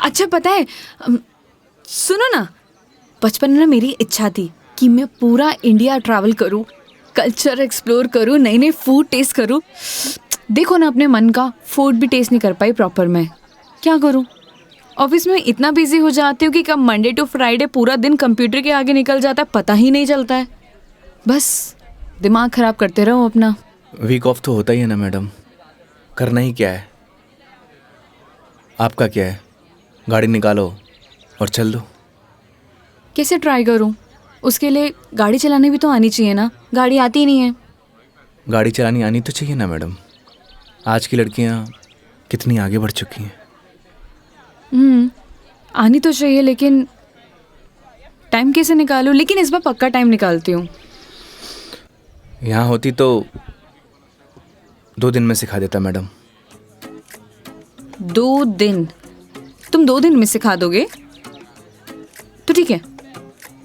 अच्छा पता है, सुनो ना, बचपन में ना मेरी इच्छा थी कि मैं पूरा इंडिया ट्रैवल करूं, कल्चर एक्सप्लोर करूं, नए नए फूड टेस्ट करूं। देखो ना, अपने मन का फूड भी टेस्ट नहीं कर पाई प्रॉपर मैं। क्या करूं? ऑफिस में इतना बिजी हो जाती हूँ कि कब मंडे टू फ्राइडे पूरा दिन कंप्यूटर के आगे निकल जाता है, पता ही नहीं चलता है। बस दिमाग खराब करते रहो अपना। वीक ऑफ तो होता ही है ना मैडम, करना ही क्या है। आपका क्या है, गाड़ी निकालो और चल दो। कैसे ट्राई करूं? उसके लिए गाड़ी चलानी भी तो आनी चाहिए ना, गाड़ी आती ही नहीं है। गाड़ी चलानी आनी तो चाहिए ना मैडम, आज की लड़कियां कितनी आगे बढ़ चुकी हैं। आनी तो चाहिए, लेकिन टाइम कैसे निकालूं? लेकिन इस बार पक्का टाइम निकालती हूँ। यहाँ होती तो 2 दिन में सिखा देता मैडम। 2 दिन? तुम 2 दिन में सिखा दोगे? तो ठीक है,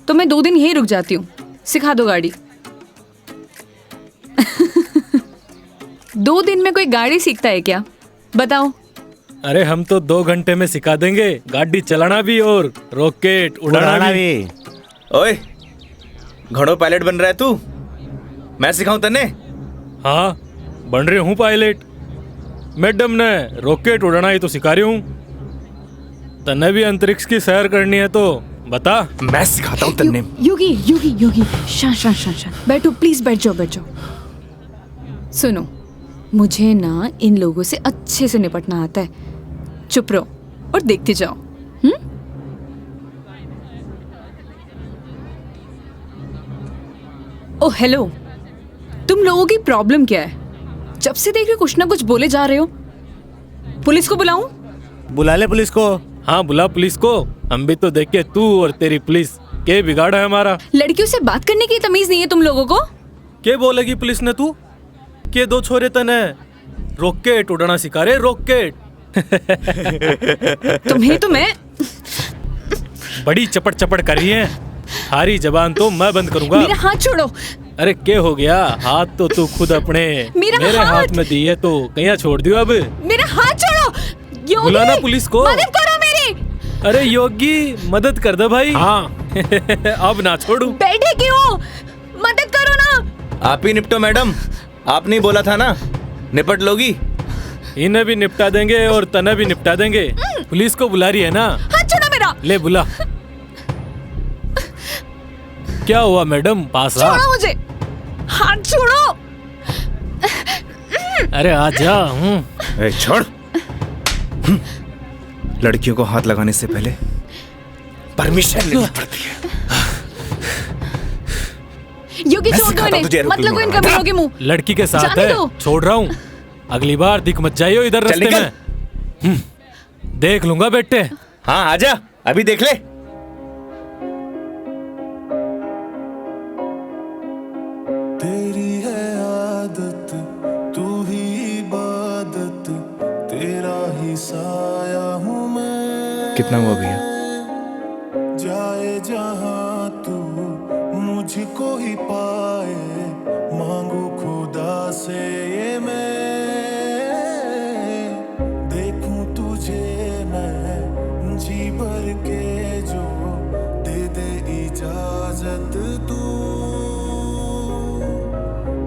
तो मैं 2 दिन यहीं रुक जाती हूँ, सिखा दो गाड़ी। 2 दिन में कोई गाड़ी सीखता है क्या? बताओ। अरे हम तो 2 घंटे में सिखा देंगे, गाड़ी चलाना भी और रॉकेट उड़ाना भी। ओए, घोड़ों पायलट बन रहा है तू? मैं सिखाऊं तन्ने? हाँ बन रही हूँ पायलट। मैडम ने रॉकेट उड़ाना ही तो सिखा रही हूँ। तन्ने भी अंतरिक्ष की सैर करनी है तो बता। मैं सिखाता हूँ तन्ने। योगी योगी योगी, शांत। बैठो प्लीज, बैठ जाओ। सुनो, मुझे ना इन लोगों से अच्छे से निपटना आता है। चुप रहो और देखते जाओ। ओ हेलो, तुम लोगों की प्रॉब्लम क्या है? जब से देख रहे कुछ ना कुछ बोले जा रहे हो। पुलिस को बुलाऊं? बुला ले पुलिस को। हाँ बुला पुलिस को, हम भी तो देखे तू और तेरी पुलिस के बिगाड़ा है हमारा। लड़कियों से बात करने की तमीज नहीं है तुम लोगों को? के बोलेगी पुलिस ने तू के दो छोरे तने रॉकेट उड़ाना सिखा रहे, रॉकेट। तुम्हें तो मैं बड़ी चपड़ चपड़ कर रही है, हारी जबान तो मैं बंद करूंगा। मेरा हाथ छोड़ो। अरे क्या हो गया, हाथ तो तू खुद अपने मेरे हाथ में दी है तो कहीं छोड़ दियो अब। मेरा हाथ छोड़ो योगी। बुलाना पुलिस को। मदद करो मेरी। अरे योगी मदद कर दे भाई। हाँ अब ना छोड़ू। बैठे क्यों, मदद करो ना। आप ही निपटो मैडम, आपने ही बोला था ना निपट लोगी। इन्हें भी निपटा देंगे और तने भी निपटा देंगे। पुलिस को बुला रही है ना, हाथ छोड़ो मेरा। ले बुला। क्या हुआ मैडम, पास आ। छोड़ो मुझे, हाथ छोड़ो। अरे आ जा। ए, छोड़। लड़कियों को हाथ लगाने से पहले परमिशन लेनी पड़ती है। योगी छोड़ दो इन्हें, मत लगो इन कमीनों के मुंह। लड़की के साथ जाने है, दो। छोड़ रहा हूँ। अगली बार दिख मत जाइयो इधर चल रास्ते निकल। में। देख लूंगा बेटे। हाँ आजा, अभी देख ले। तेरी है आदत, तू ही इबादत, तेरा ही साया हूँ मैं। कितना हुआ भैया? जाए जहाँ तू मुझको ही पाए, मांगू खुदा से ये मैं। देखूं तुझे मैं जी भर के, जो दे दे इजाजत तू।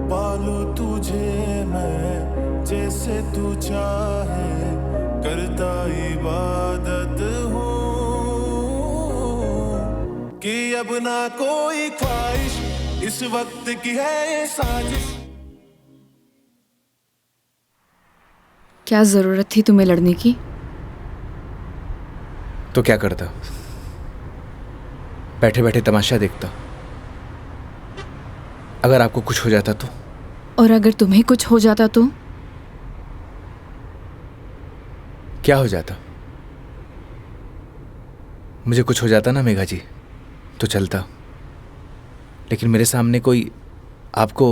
पालू तुझे मैं जैसे तू चाहे, करता इबादत हूँ कि अब ना कोई ख्वाहिश, इस वक्त की है ये साजिश। क्या जरूरत थी तुम्हें लड़ने की? तो क्या करता, बैठे बैठे तमाशा देखता। अगर आपको कुछ हो जाता तो? और अगर तुम्हें कुछ हो जाता तो? क्या हो जाता? मुझे कुछ हो जाता ना मेघा जी तो चलता, लेकिन मेरे सामने कोई आपको,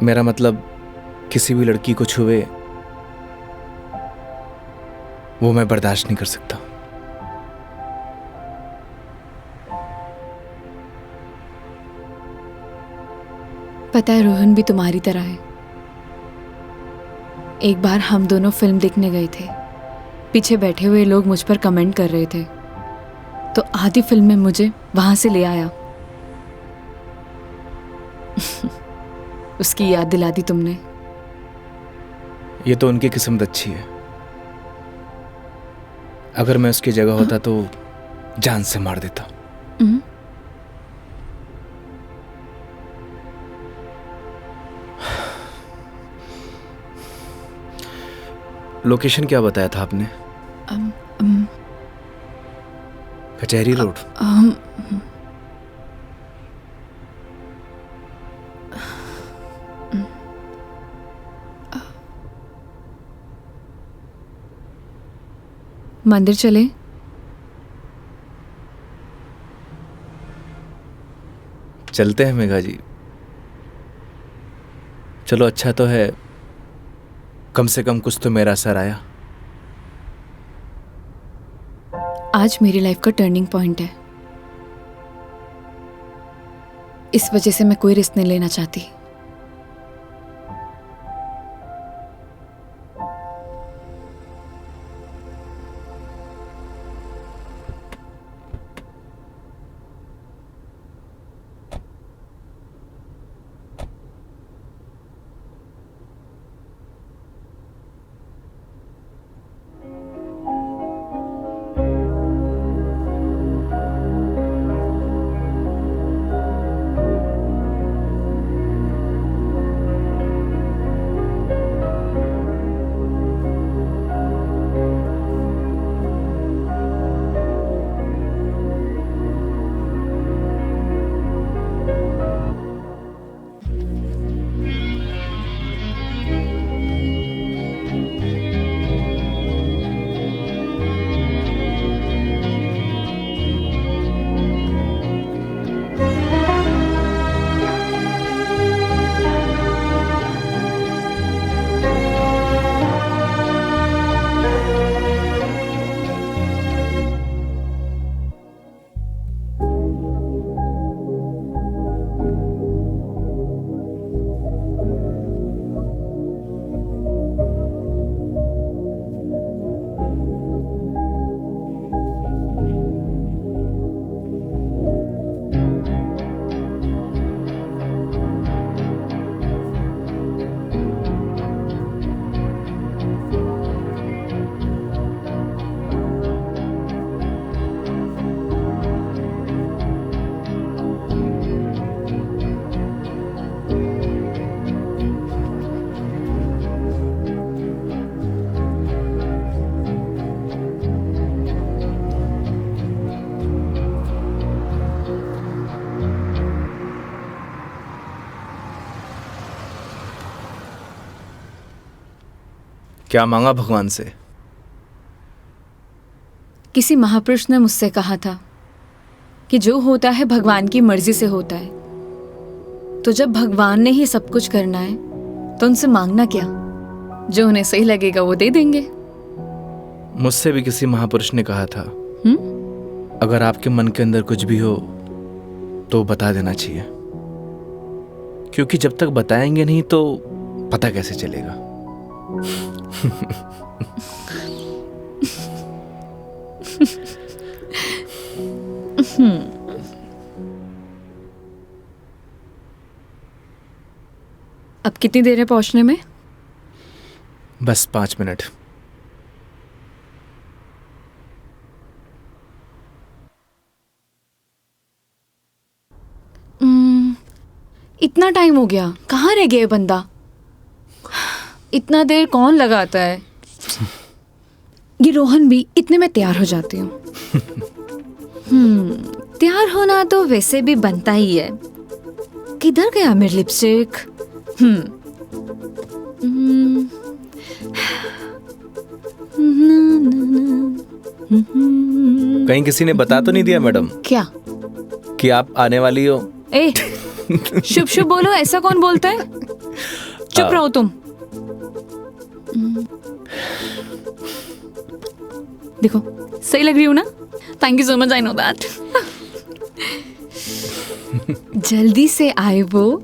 मेरा मतलब किसी भी लड़की को छुए, वो मैं बर्दाश्त नहीं कर सकता। पता है रोहन भी तुम्हारी तरह है। एक बार हम दोनों फिल्म देखने गए थे, पीछे बैठे हुए लोग मुझ पर कमेंट कर रहे थे, तो आधी फिल्म में मुझे वहां से ले आया। उसकी याद दिला दी तुमने। ये तो उनकी किस्मत अच्छी है। अगर मैं उसकी जगह होता तो जान से मार देता। लोकेशन क्या बताया था आपने? कचहरी रोड। मंदिर चले? चलते हैं मेघा जी। चलो अच्छा तो है, कम से कम कुछ तो मेरा असर आया। आज मेरी लाइफ का टर्निंग पॉइंट है। इस वजह से मैं कोई रिस्क नहीं लेना चाहती। क्या मांगा भगवान से? किसी महापुरुष ने मुझसे कहा था कि जो होता है भगवान की मर्जी से होता है, तो जब भगवान ने ही सब कुछ करना है तो उनसे मांगना क्या, जो उन्हें सही लगेगा वो दे देंगे। मुझसे भी किसी महापुरुष ने कहा था, अगर आपके मन के अंदर कुछ भी हो तो बता देना चाहिए, क्योंकि जब तक बताएंगे नहीं तो पता कैसे चलेगा। अब कितनी देर है पहुंचने में? बस 5 मिनट। इतना टाइम हो गया, कहाँ रह गया ये बंदा? इतना देर कौन लगाता है? ये रोहन भी, इतने में तैयार हो जाती हूँ। तैयार होना तो वैसे भी बनता ही है। किधर गया मेरी लिपस्टिक? कहीं किसी ने बता तो नहीं दिया मैडम क्या? कि आप आने वाली हो? ए, शुभ शुभ बोलो, ऐसा कौन बोलता है? चुप रहो तुम। देखो सही लग रही हूँ ना? Thank you so much, I know that. जल्दी से आए वो।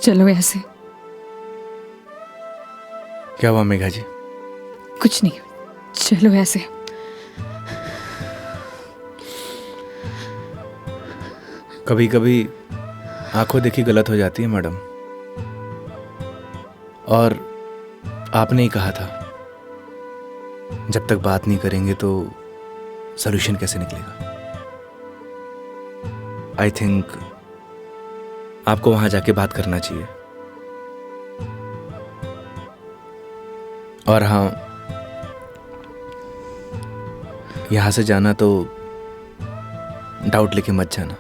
चलो ऐसे। क्या हुआ मेघा जी? कुछ नहीं, चलो ऐसे। कभी कभी आंखों देखी गलत हो जाती है मैडम, और आपने ही कहा था जब तक बात नहीं करेंगे तो सॉल्यूशन कैसे निकलेगा। आई थिंक आपको वहां जाके बात करना चाहिए। और हाँ, यहां से जाना तो डाउट लेके मत जाना।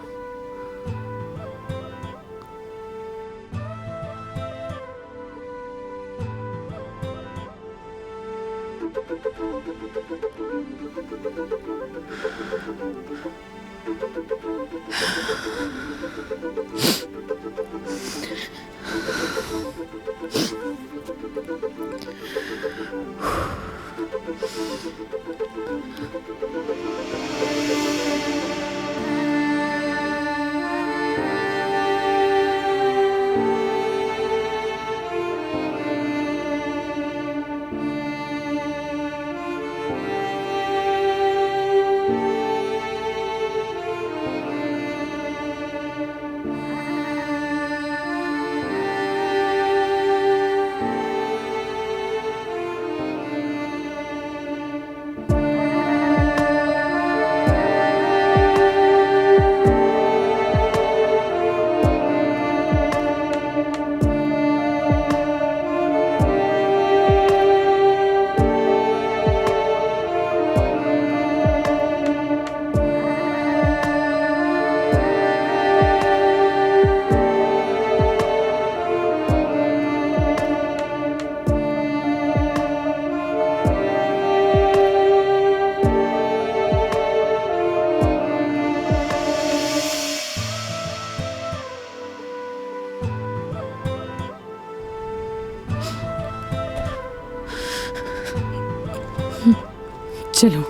चलो।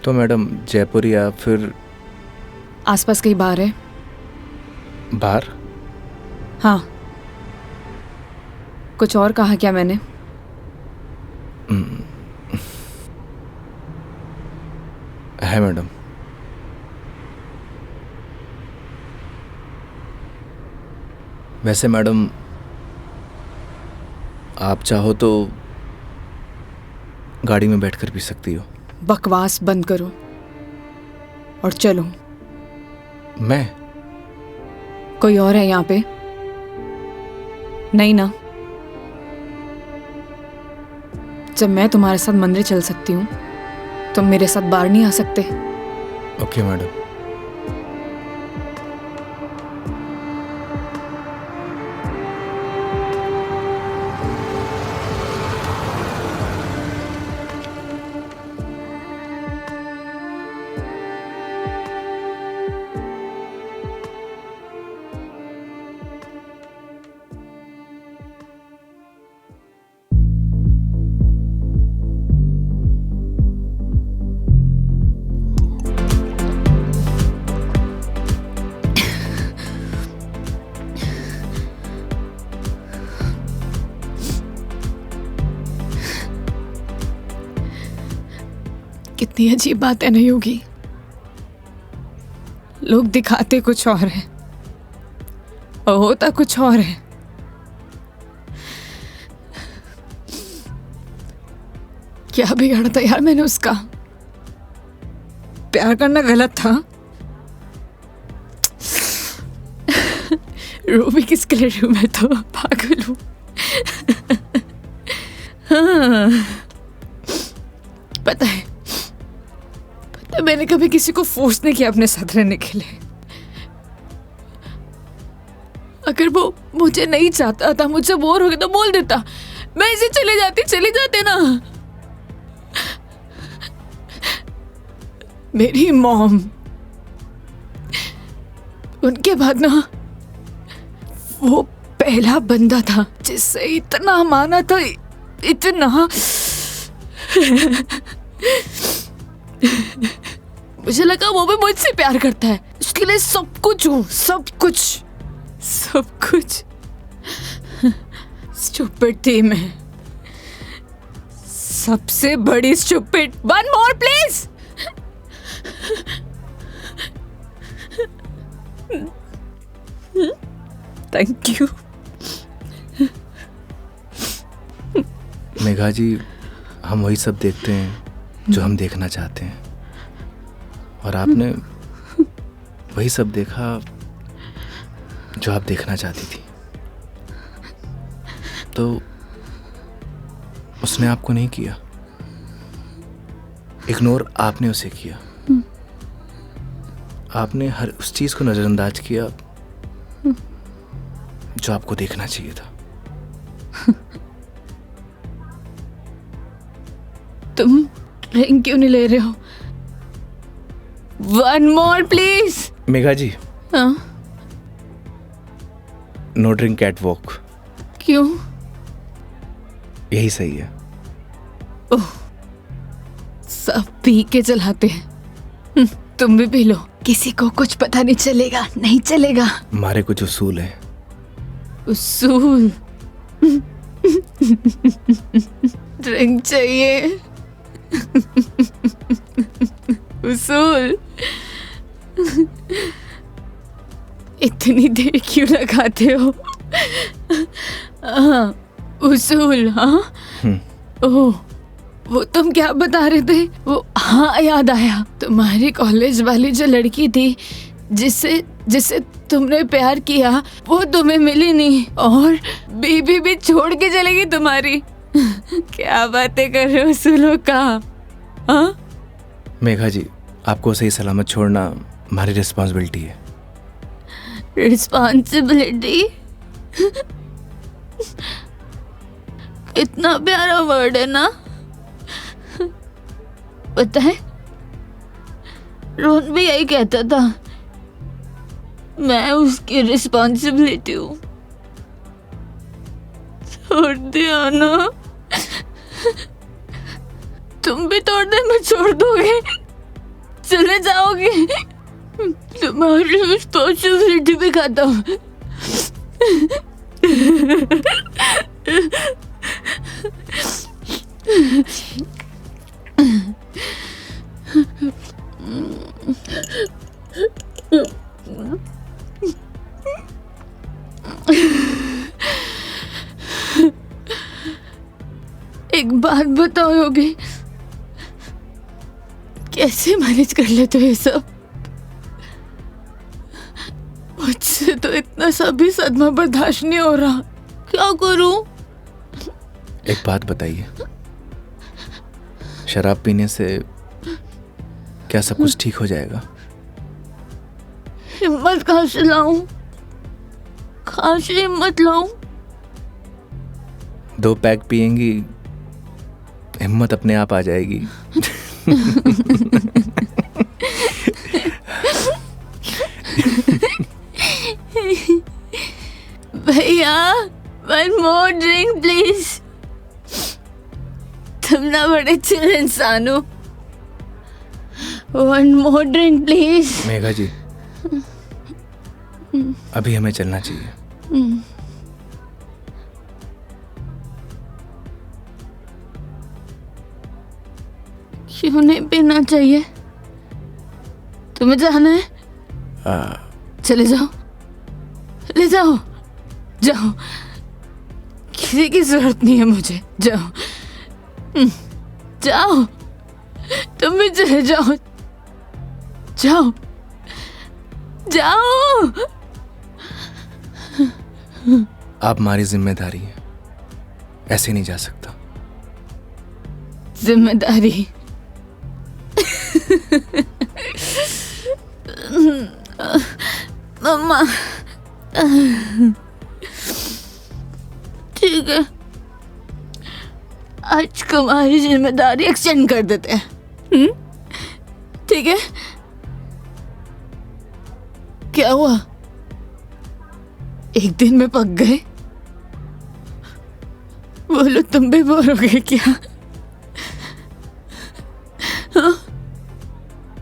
तो मैडम जयपुर या फिर आसपास कहीं बार है? बाहर? हाँ। कुछ और कहा क्या मैंने? है मैडम। वैसे मैडम आप चाहो तो गाड़ी में बैठकर पी सकती हो। बकवास बंद करो और चलो। मैं? कोई और है यहाँ पे? नहीं ना? जब मैं तुम्हारे साथ मंदिर चल सकती हूँ, तुम मेरे साथ बाहर नहीं आ सकते? Okay madam. कितनी अजीब बात है ना योगी। लोग दिखाते कुछ और है और होता कुछ और है। क्या बिगाड़ा था यार मैंने उसका? प्यार करना गलत था। रो भी किसके लिए रू? मैं तो पागल हूं। हाँ, पता है मैंने कभी किसी को फोर्स नहीं किया अपने साथ रहने के लिए। अगर वो मुझे नहीं चाहता था, मुझसे बोर हो गया तो बोल देता, मैं इसे चले जाते ना। मेरी मॉम, उनके बाद ना वो पहला बंदा था जिससे इतना माना था, इतना। मुझे लगा वो भी मुझसे प्यार करता है, उसके लिए सब कुछ हूँ, सब कुछ। स्टूपिड थी मैं, सबसे बड़ी stupid. One more please. Thank you. Megha ji, हम वही सब देखते हैं जो हम देखना चाहते हैं, और आपने वही सब देखा जो आप देखना चाहती थी। तो उसने आपको नहीं किया, इग्नोर आपने उसे किया। आपने हर उस चीज को नजरअंदाज किया जो आपको देखना चाहिए था। तुम ड्रिंक क्यों नहीं ले रहे हो? One more please. Megha ji, हाँ? No drink cat walk. क्यों? यही सही है। ओह, सब पी के चलाते हैं। तुम भी पी लो, किसी को कुछ पता नहीं चलेगा। नहीं चलेगा। हमारे कुछ उसूल हैं। उसूल? ड्रिंक चाहिए। उसूल? इतनी देर क्यों लगाते हो? हाँ, उसूल। हाँ, ओह, वो तुम क्या बता रहे थे? वो, हाँ याद आया, तुम्हारी कॉलेज वाली जो लड़की थी जिससे तुमने प्यार किया, वो तुम्हें मिली नहीं और बीबी भी छोड़ के चलेगी तुम्हारी। क्या बातें कर रहे हो उसूलों का? हाँ? मेघा जी, आपको सही सलामत छोड़ना हमारी रिस्पॉन्सिबिलिटी है। रिस्पॉन्सिबिलिटी? इतना प्यारा वर्ड है ना। पता है, रोहन भी यही कहता था, मैं उसकी रिस्पॉन्सिबिलिटी हूँ। छोड़ दिया ना? तुम भी तोड़ दे, मैं छोड़ दोगे? चले जाओगे? तुम्हारी रिस्पॉन्सिबिलिटी भी खत्म। एक बात बताओ योगी, कैसे मैनेज कर लेते हो ये सब? मुझसे तो इतना सा भी सदमा बर्दाश्त नहीं हो रहा, क्या करूं? एक बात बताइए, शराब पीने से क्या सब कुछ ठीक हो जाएगा? हिम्मत कहाँ से लाऊं? कहाँ से हिम्मत लाऊं? 2 पैक पिएंगी, हिम्मत अपने आप आ जाएगी। भैया, 1 more drink प्लीज। तुम ना बड़े चिल इंसान हो। 1 more drink प्लीज। मेघा जी, अभी हमें चलना चाहिए। क्यों नहीं पीना चाहिए? तुम्हें जाना है? चले जाओ, ले जाओ, जाओ, किसी की जरूरत नहीं है मुझे। जाओ, जाओ, तुम भी चले जाओ, जाओ, जाओ। आप हमारी जिम्मेदारी है, ऐसे नहीं जा सकता। जिम्मेदारी? मम्मा, ठीक है, आज तुम्हारी जिम्मेदारी एक्सटेंड कर देते हैं। ठीक है? क्या हुआ? एक दिन में पक गए? बोलो, तुम भी बोर हो गए क्या?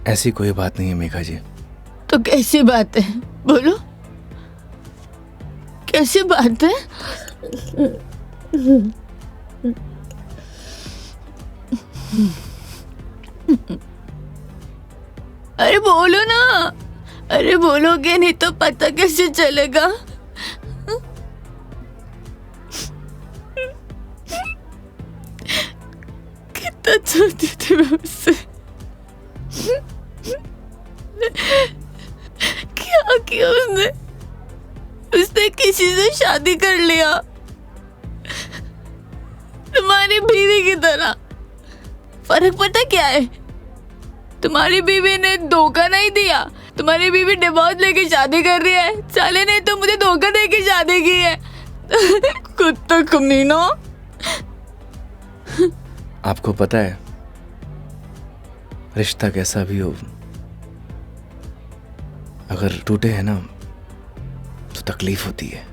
ऐसी कोई बात नहीं है मेघा जी। तो कैसी बात है? बोलो, कैसी बात है? अरे बोलो ना, अरे बोलोगे नहीं तो पता कैसे चलेगा? कितना चाहती थी मैं उससे, क्या किया उसने? उसने किसी से शादी कर लिया, तुम्हारी बीवी की तरह। फर्क पता क्या है? तुम्हारी बीवी ने धोखा नहीं दिया, तुम्हारी बीवी डिवोर्स लेके शादी कर रही है। साले ने तो मुझे धोखा देके शादी की है। कुत्ता कमीना। आपको पता है, रिश्ता कैसा भी हो, अगर टूटे हैं ना तो तकलीफ होती है।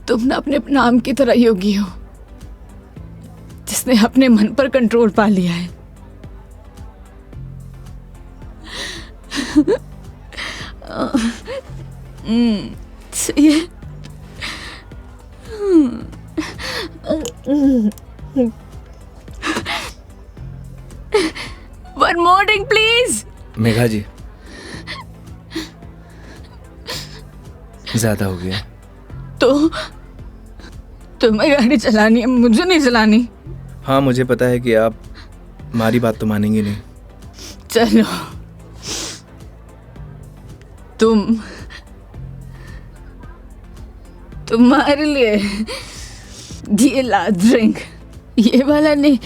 तुम ना अपने नाम की तरह योगी हो, जिसने अपने मन पर कंट्रोल पा लिया है। सही है। One more drink, please. Megha जी, ज्यादा हो गया। तो तुम्हें गाड़ी चलानी है, मुझे नहीं चलानी। हाँ, मुझे पता है कि आप हमारी बात तो मानेंगे नहीं। चलो, तुम्हारे लिए ये लास्ट ड्रिंक, ये वाला नहीं,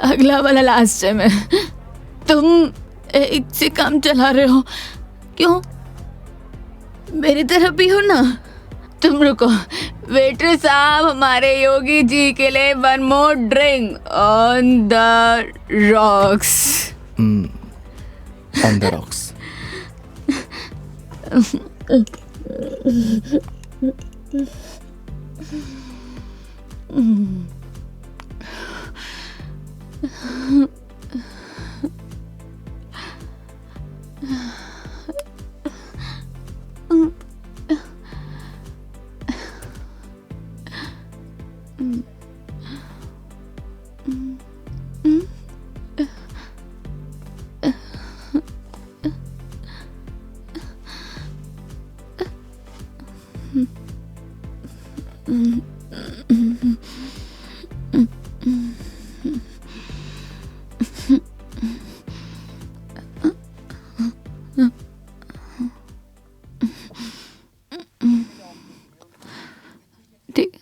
अगला वाला लास्ट टाइम है। तुम एक से काम चला रहे हो, क्यों? मेरी तरह भी हो ना। तुम रुको, वेटर साहब, हमारे योगी जी के लिए 1 more drink on the rocks. On the rocks. ठीक।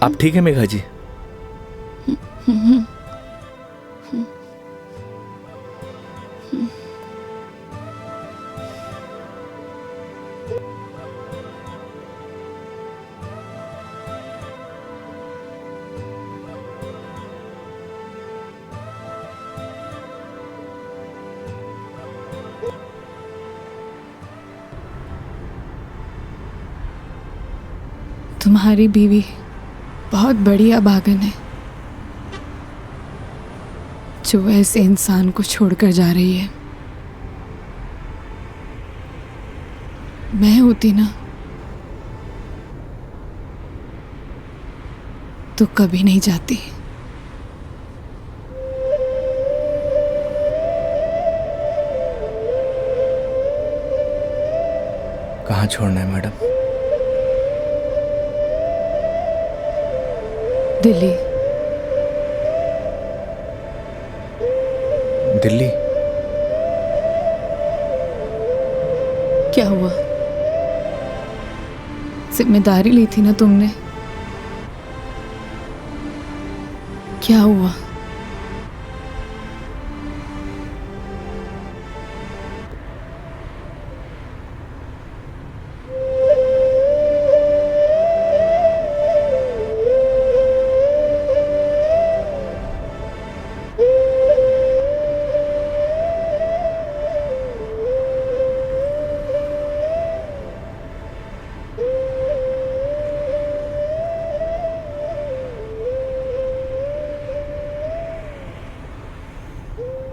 आप ठीक है मेघा जी? तुम्हारी बीवी बहुत बढ़िया भागन है जो ऐसे इंसान को छोड़कर जा रही है। मैं होती ना तो कभी नहीं जाती। कहाँ छोड़ना है मैडम? दिल्ली। दिल्ली? क्या हुआ? जिम्मेदारी ली थी ना तुमने, क्या हुआ?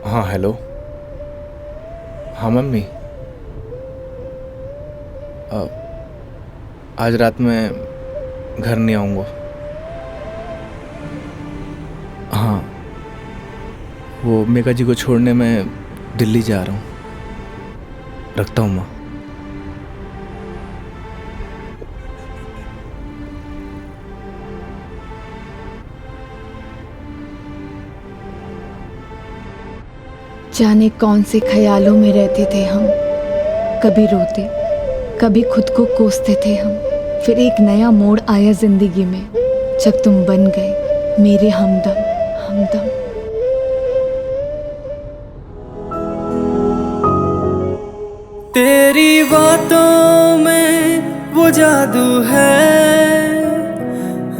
हाँ हेलो। हाँ मम्मी, आज रात में घर नहीं आऊँगा। हाँ, वो मेघा जी को छोड़ने मैं दिल्ली जा रहा हूँ। रखता हूँ माँ। जाने कौन से ख्यालों में रहते थे हम, कभी रोते कभी खुद को कोसते थे हम। फिर एक नया मोड़ आया जिंदगी में जब तुम बन गए मेरे हमदम हमदम। तेरी बातों में वो जादू है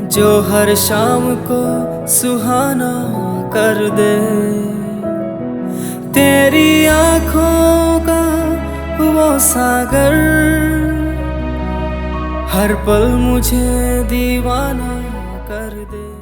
जो हर शाम को सुहाना कर दे। तेरी आँखों का वो सागर हर पल मुझे दीवाना कर दे।